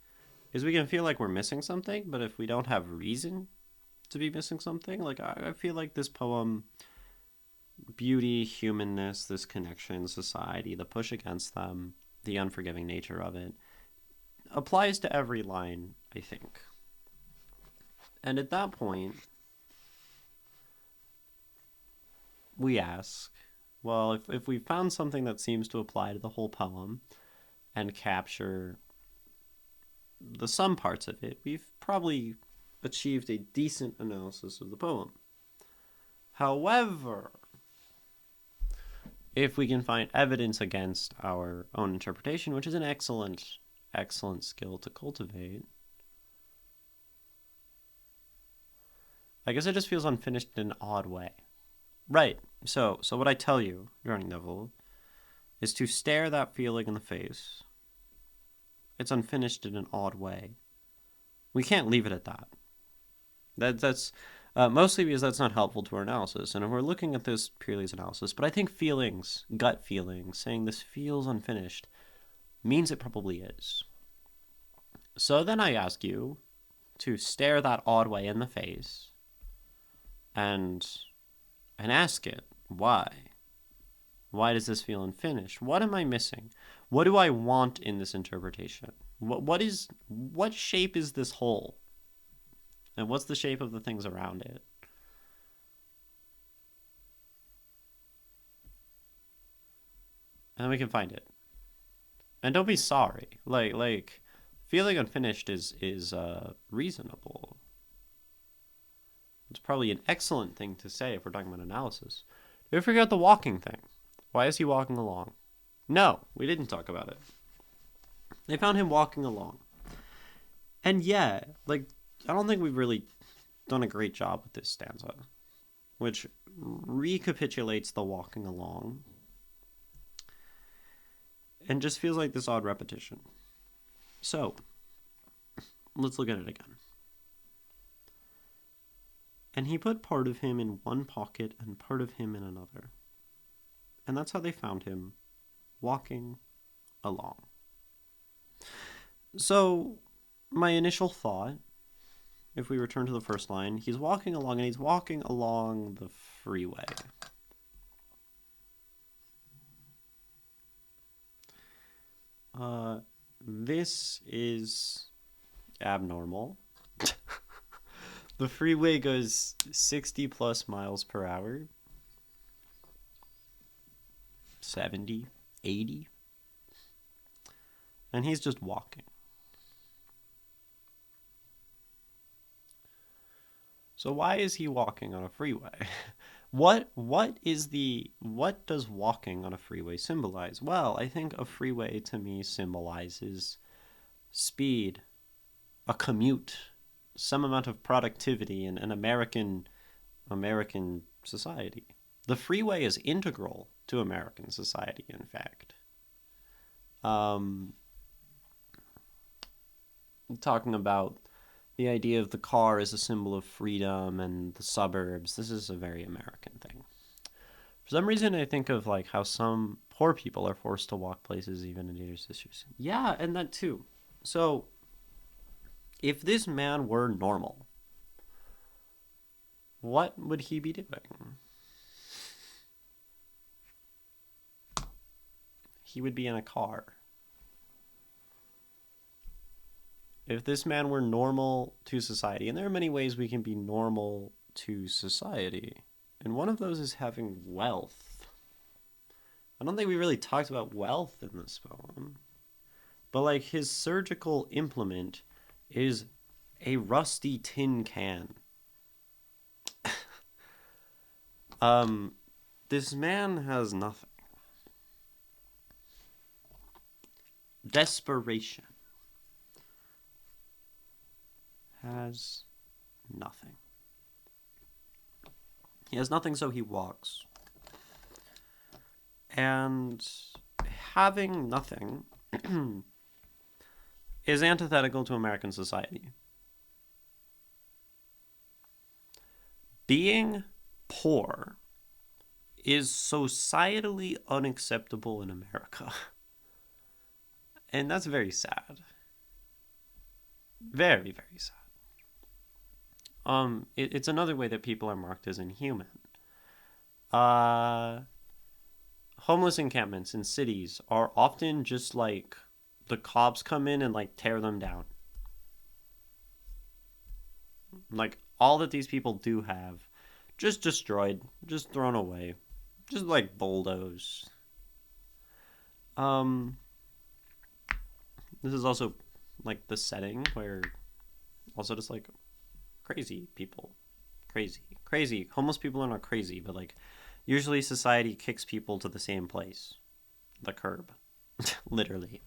B: we can feel like we're missing something, but if we don't have reason to be missing something, like I feel like this poem, beauty, humanness, this connection, society, the push against them, the unforgiving nature of it, applies to every line, I think. And at that point, we ask, well, if we found something that seems to apply to the whole poem and capture the some parts of it, we've probably achieved a decent analysis of the poem. However, if we can find evidence against our own interpretation, which is an excellent skill to cultivate, I guess it just feels unfinished in an odd way. Right. So what I tell you, Drowning Devil, is to stare that feeling in the face. It's unfinished in an odd way. We can't leave it at that. That's mostly because that's not helpful to our analysis. And if we're looking at this purely as analysis, but I think feelings, gut feelings, saying this feels unfinished, means it probably is. So then I ask you to stare that odd way in the face and ask it, why? Why does this feel unfinished? What am I missing? What do I want in this interpretation? What shape is this whole? And what's the shape of the things around it? And then we can find it. And don't be sorry. Like feeling unfinished is reasonable. It's probably an excellent thing to say if we're talking about analysis. Did we figure out the walking thing? Why is he walking along? No, we didn't talk about it. They found him walking along. And yeah, like, I don't think we've really done a great job with this stanza, which recapitulates the walking along and just feels like this odd repetition. So, let's look at it again. And he put part of him in one pocket and part of him in another. And that's how they found him, walking along. So, my initial thought, if we return to the first line, he's walking along, and he's walking along the freeway. This is abnormal. The freeway goes 60 plus miles per hour. 70, 80. And he's just walking. So why is he walking on a freeway? What does walking on a freeway symbolize? Well, I think a freeway to me symbolizes speed, a commute, some amount of productivity in an American society. The freeway is integral to American society, in fact. Talking about the idea of the car as a symbol of freedom and the suburbs, this is a very American thing. For some reason, I think of like how some poor people are forced to walk places even in dangerous issues. Yeah, and that too. So, if this man were normal, what would he be doing? He would be in a car. If this man were normal to society, and there are many ways we can be normal to society, and one of those is having wealth. I don't think we really talked about wealth in this poem, but like his surgical implement is a rusty tin can. This man has nothing. Desperation. Has nothing. He has nothing, so he walks. And having nothing is antithetical to American society. Being poor is societally unacceptable in America. And that's very sad. Very, very sad. It's another way that people are marked as inhuman. Uh, Homeless encampments in cities are often just like the cops come in and like tear them down. Like all that these people do have, just destroyed, just thrown away, just like bulldoze. Um, this is also like the setting where also just like crazy people, crazy. Homeless people are not crazy, but like usually society kicks people to the same place, the curb, literally.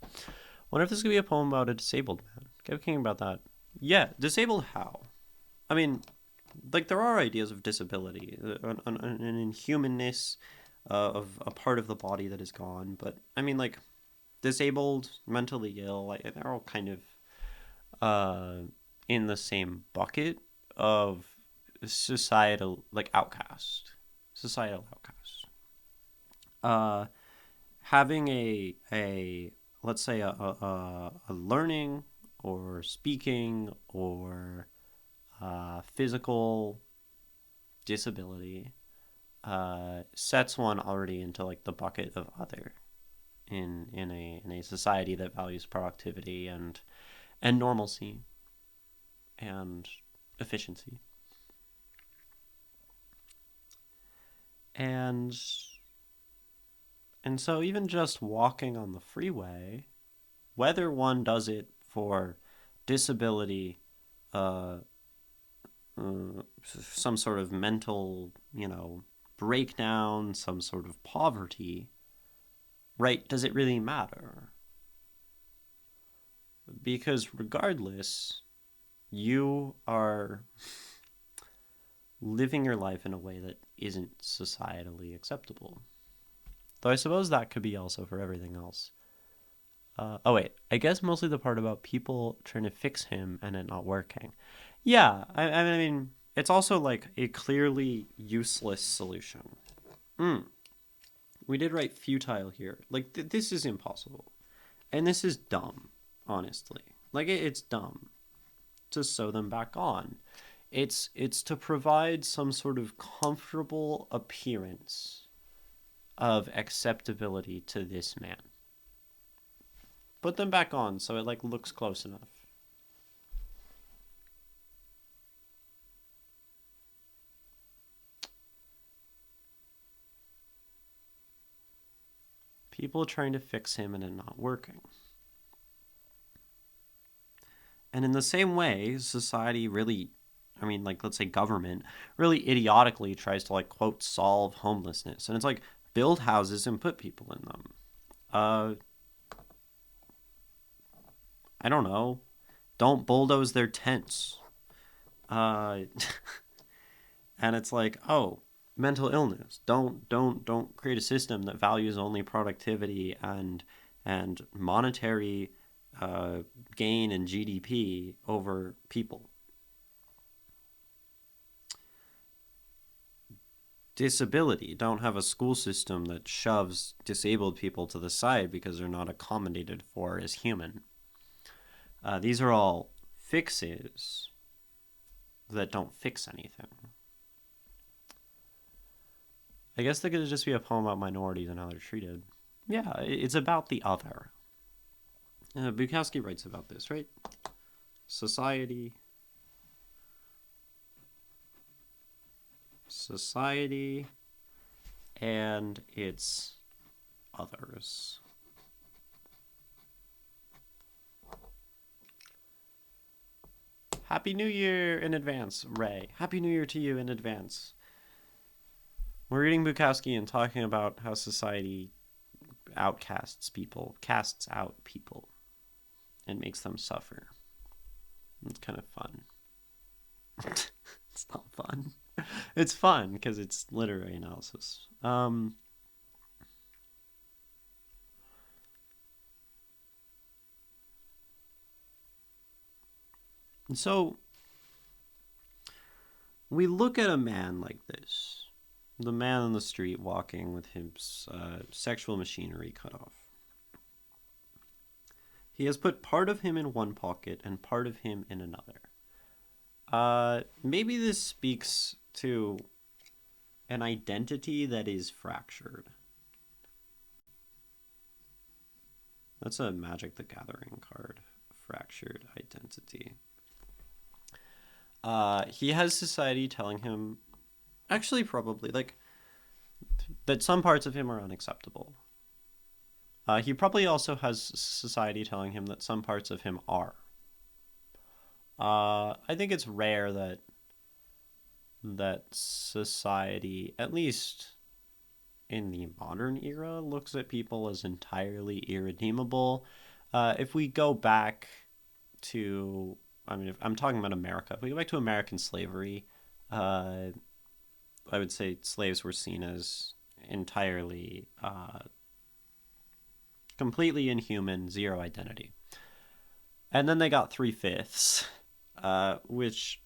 B: Wonder if this could be a poem about a disabled man. Kept thinking about that. Yeah, disabled how? I mean, like there are ideas of disability, an inhumanness of a part of the body that is gone. But I mean, like disabled, mentally ill, like, they're all kind of in the same bucket of societal, like outcast, societal outcast. Uh, Having a let's say a learning or speaking or physical disability sets one already into like the bucket of other in a society that values productivity and normalcy and efficiency. And so even just walking on the freeway, whether one does it for disability, uh, some sort of mental, breakdown, some sort of poverty, right? Does it really matter? Because regardless, you are living your life in a way that isn't societally acceptable. Though I suppose that could be also for everything else. Oh wait, I guess mostly the part about people trying to fix him and it not working. Yeah, I mean, it's also like a clearly useless solution. We did write futile here. Like, this is impossible. And this is dumb, honestly. Like, it's dumb to sew them back on. It's to provide some sort of comfortable appearance of acceptability to this man. Put them back on so it like looks close enough. People trying to fix him and it not working. And in the same way, society really, I mean, like, let's say government, really idiotically tries to, like, quote, solve homelessness. And it's like, build houses and put people in them. I don't know. Don't bulldoze their tents. And it's like, oh, mental illness. Don't create a system that values only productivity and monetary gain and GDP over people. Disability. Don't have a school system that shoves disabled people to the side because they're not accommodated for as human. These are all fixes that don't fix anything. I guess that could just be a poem about minorities and how they're treated. Yeah, it's about the other. Bukowski writes about this, right? Society and its others. Happy New Year in advance, Ray. Happy New Year to you in advance. We're reading Bukowski and talking about how society outcasts people, casts out people, and makes them suffer. It's kind of fun. It's not fun. It's fun because it's literary analysis. So We look at a man like this, the man on the street walking with his sexual machinery cut off. He has put part of him in one pocket and part of him in another. Maybe this speaks to an identity that is fractured. That's a Magic the Gathering card. Fractured identity. He has society telling him, actually probably, like, that some parts of him are unacceptable. He probably also has society telling him that some parts of him are. I think it's rare that society, at least in the modern era, looks at people as entirely irredeemable. If we go back to, if I'm talking about America, if we go back to American slavery, I would say slaves were seen as entirely, completely inhuman, zero identity. And then they got 3/5, which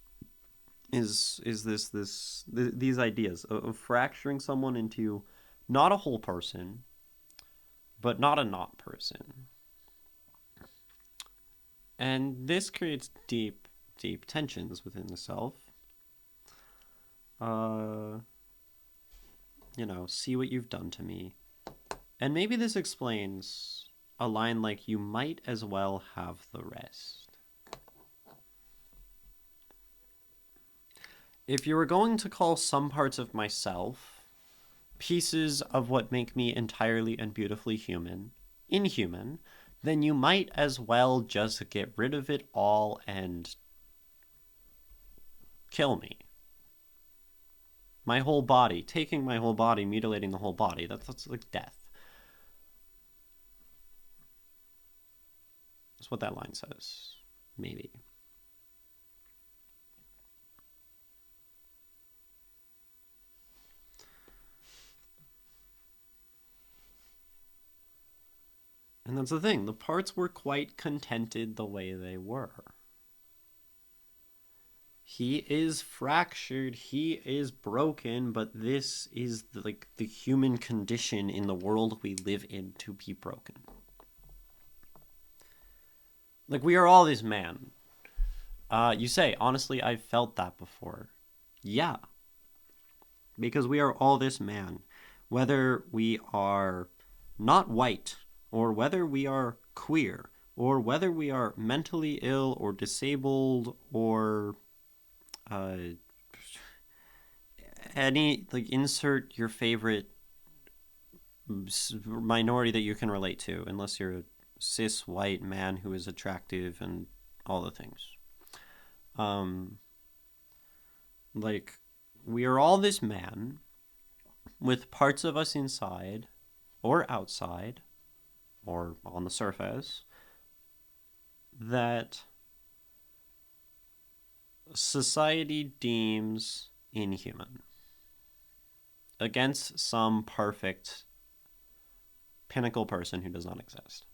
B: is these ideas of fracturing someone into not a whole person, but not a not person. And this creates deep tensions within the self. See what you've done to me. And maybe this explains a line like, you might as well have the rest. If you were going to call some parts of myself pieces of what make me entirely and beautifully inhuman, then you might as well just get rid of it all and kill me. My whole body, taking my whole body, mutilating the whole body, that's like death. That's what that line says, maybe. And that's the thing, the parts were quite contented the way they were. He is fractured, he is broken, but this is the human condition in the world we live in, to be broken. Like, we are all this man. You say, honestly, I've felt that before. Yeah. Because we are all this man. Whether we are not white, or whether we are queer, or whether we are mentally ill or disabled, or insert your favorite minority that you can relate to, unless you're a cis white man who is attractive and all the things. We are all this man with parts of us inside or outside or on the surface that society deems inhuman against some perfect pinnacle person who does not exist.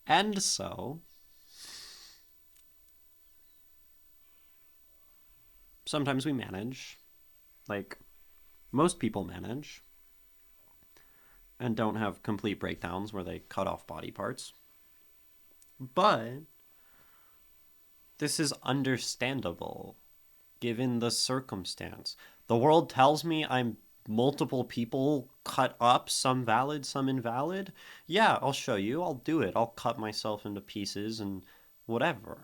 B: And so, sometimes we manage, like most people manage, and don't have complete breakdowns where they cut off body parts. But this is understandable given the circumstance. The world tells me I'm multiple people cut up, some valid, some invalid. Yeah, I'll show you. I'll do it. I'll cut myself into pieces and whatever.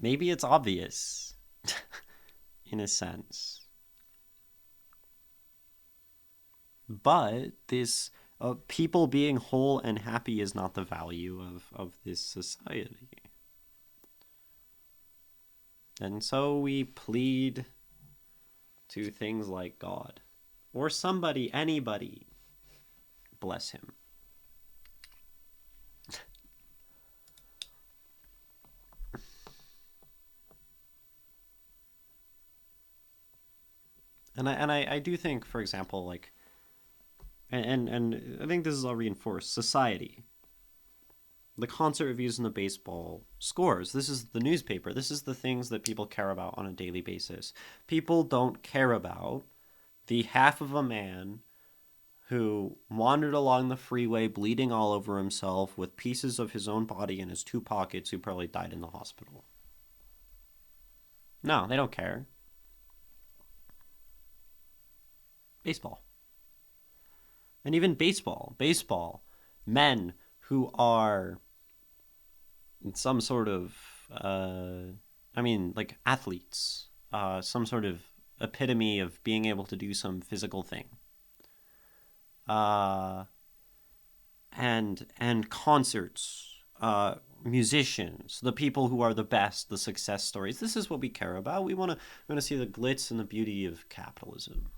B: Maybe it's obvious in a sense. But this people being whole and happy is not the value of this society. And so we plead to things like God or somebody, anybody, bless him. And I do think, for example, like, and I think this is all reinforced society, the concert reviews and the baseball scores. This is the newspaper. This is the things that people care about on a daily basis. People don't care about the half of a man who wandered along the freeway bleeding all over himself with pieces of his own body in his two pockets who probably died in the hospital. No, they don't care. Baseball. And even baseball, men who are some sort of, like athletes, some sort of epitome of being able to do some physical thing. And concerts, musicians, the people who are the best, the success stories. This is what we care about. We want to see the glitz and the beauty of capitalism.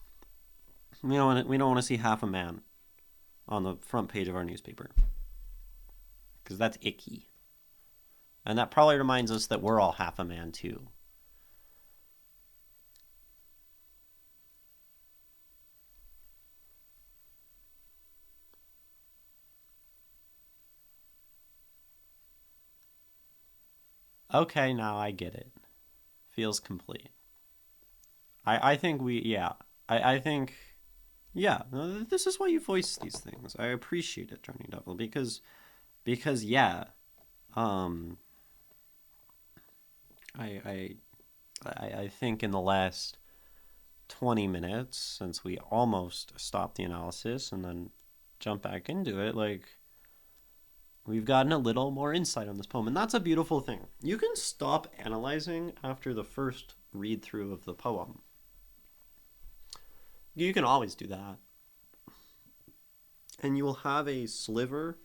B: We don't want to see half a man on the front page of our newspaper, because that's icky. And that probably reminds us that we're all half a man too. Okay, now I get it. Feels complete. I think yeah. I think, yeah, no, this is why you voice these things. I appreciate it, Johnny Devil, because yeah, um, I, I think in the last 20 minutes, since we almost stopped the analysis and then jump back into it, like, we've gotten a little more insight on this poem, and that's a beautiful thing. You can stop analyzing after the first read through of the poem. You can always do that. And you will have a sliver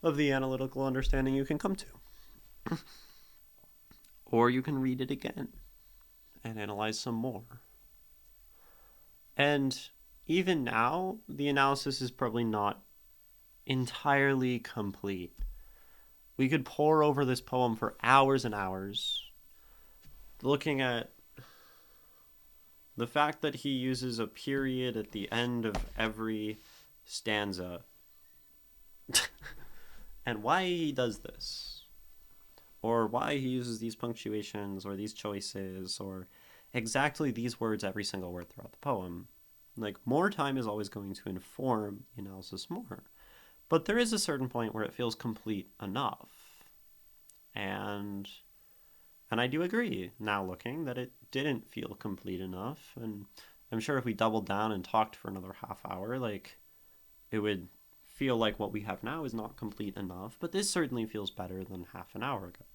B: of the analytical understanding you can come to. Or you can read it again and analyze some more. And even now, the analysis is probably not entirely complete. We could pore over this poem for hours and hours, looking at the fact that he uses a period at the end of every stanza and why he does this, or why he uses these punctuations or these choices or exactly these words every single word throughout the poem. Like, more time is always going to inform the analysis more. But there is a certain point where it feels complete enough. And I do agree, now looking, that it didn't feel complete enough. And I'm sure if we doubled down and talked for another half hour, like, it would feel like what we have now is not complete enough. But this certainly feels better than half an hour ago.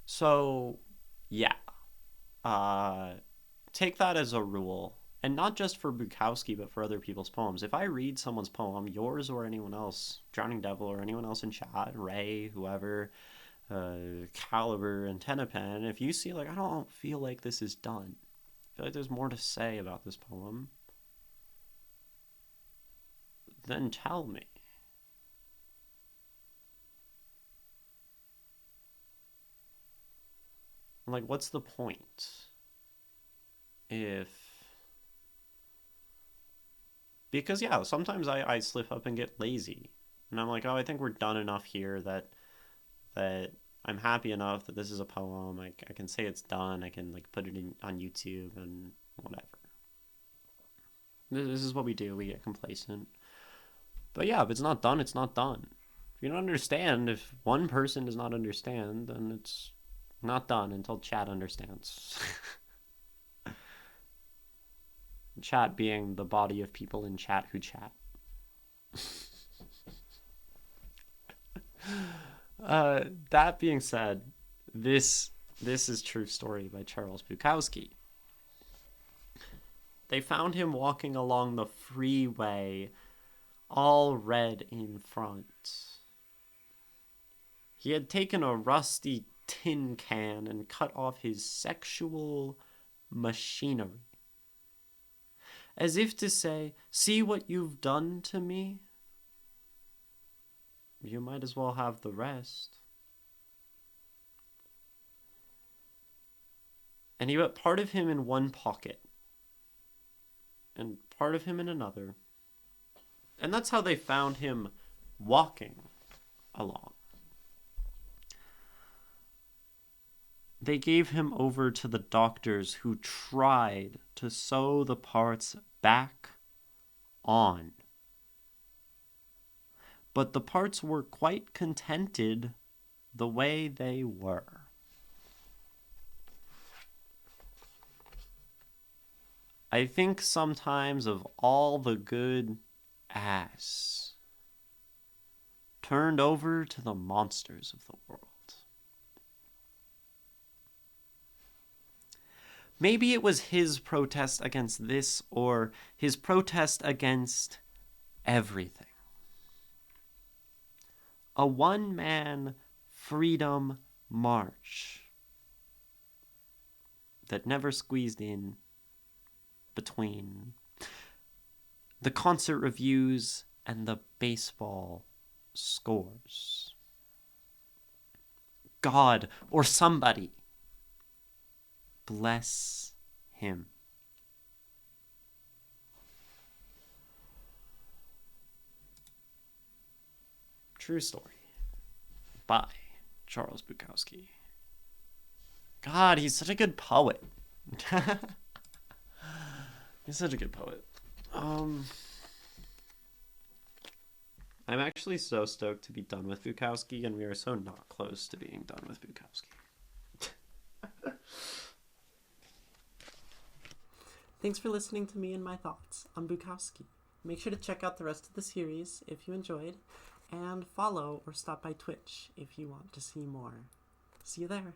B: So, yeah. Take that as a rule. And not just for Bukowski, but for other people's poems. If I read someone's poem, yours or anyone else, Drowning Devil or anyone else in chat, Ray, whoever, Caliber, Antenna Pen, if you see, like, I don't feel like this is done, I feel like there's more to say about this poem, then tell me. Like, what's the point? Because, yeah, sometimes I slip up and get lazy. And I'm like, oh, I think we're done enough here that I'm happy enough that this is a poem. I can say it's done. I can, like, put it on YouTube and whatever. This is what we do. We get complacent. But yeah, if it's not done, it's not done. If you don't understand, if one person does not understand, then it's not done until chat understands. Chat being the body of people in chat who chat. That being said, this is True Story by Charles Bukowski. They found him walking along the freeway, all red in front. He had taken a rusty tin can and cut off his sexual machinery, as if to say, see what you've done to me? You might as well have the rest. And he put part of him in one pocket, and part of him in another. And that's how they found him walking along. They gave him over to the doctors who tried to sew the parts back on. But the parts were quite contented the way they were. I think sometimes of all the good ass turned over to the monsters of the world. Maybe it was his protest against this or his protest against everything. A one-man freedom march that never squeezed in between the concert reviews and the baseball scores. God or somebody bless him. True story by Charles Bukowski. God, he's such a good poet. He's such a good poet. I'm actually so stoked to be done with Bukowski, and we are so not close to being done with Bukowski.
A: Thanks for listening to me and my thoughts on Bukowski. Make sure to check out the rest of the series if you enjoyed, and follow or stop by Twitch if you want to see more. See you there.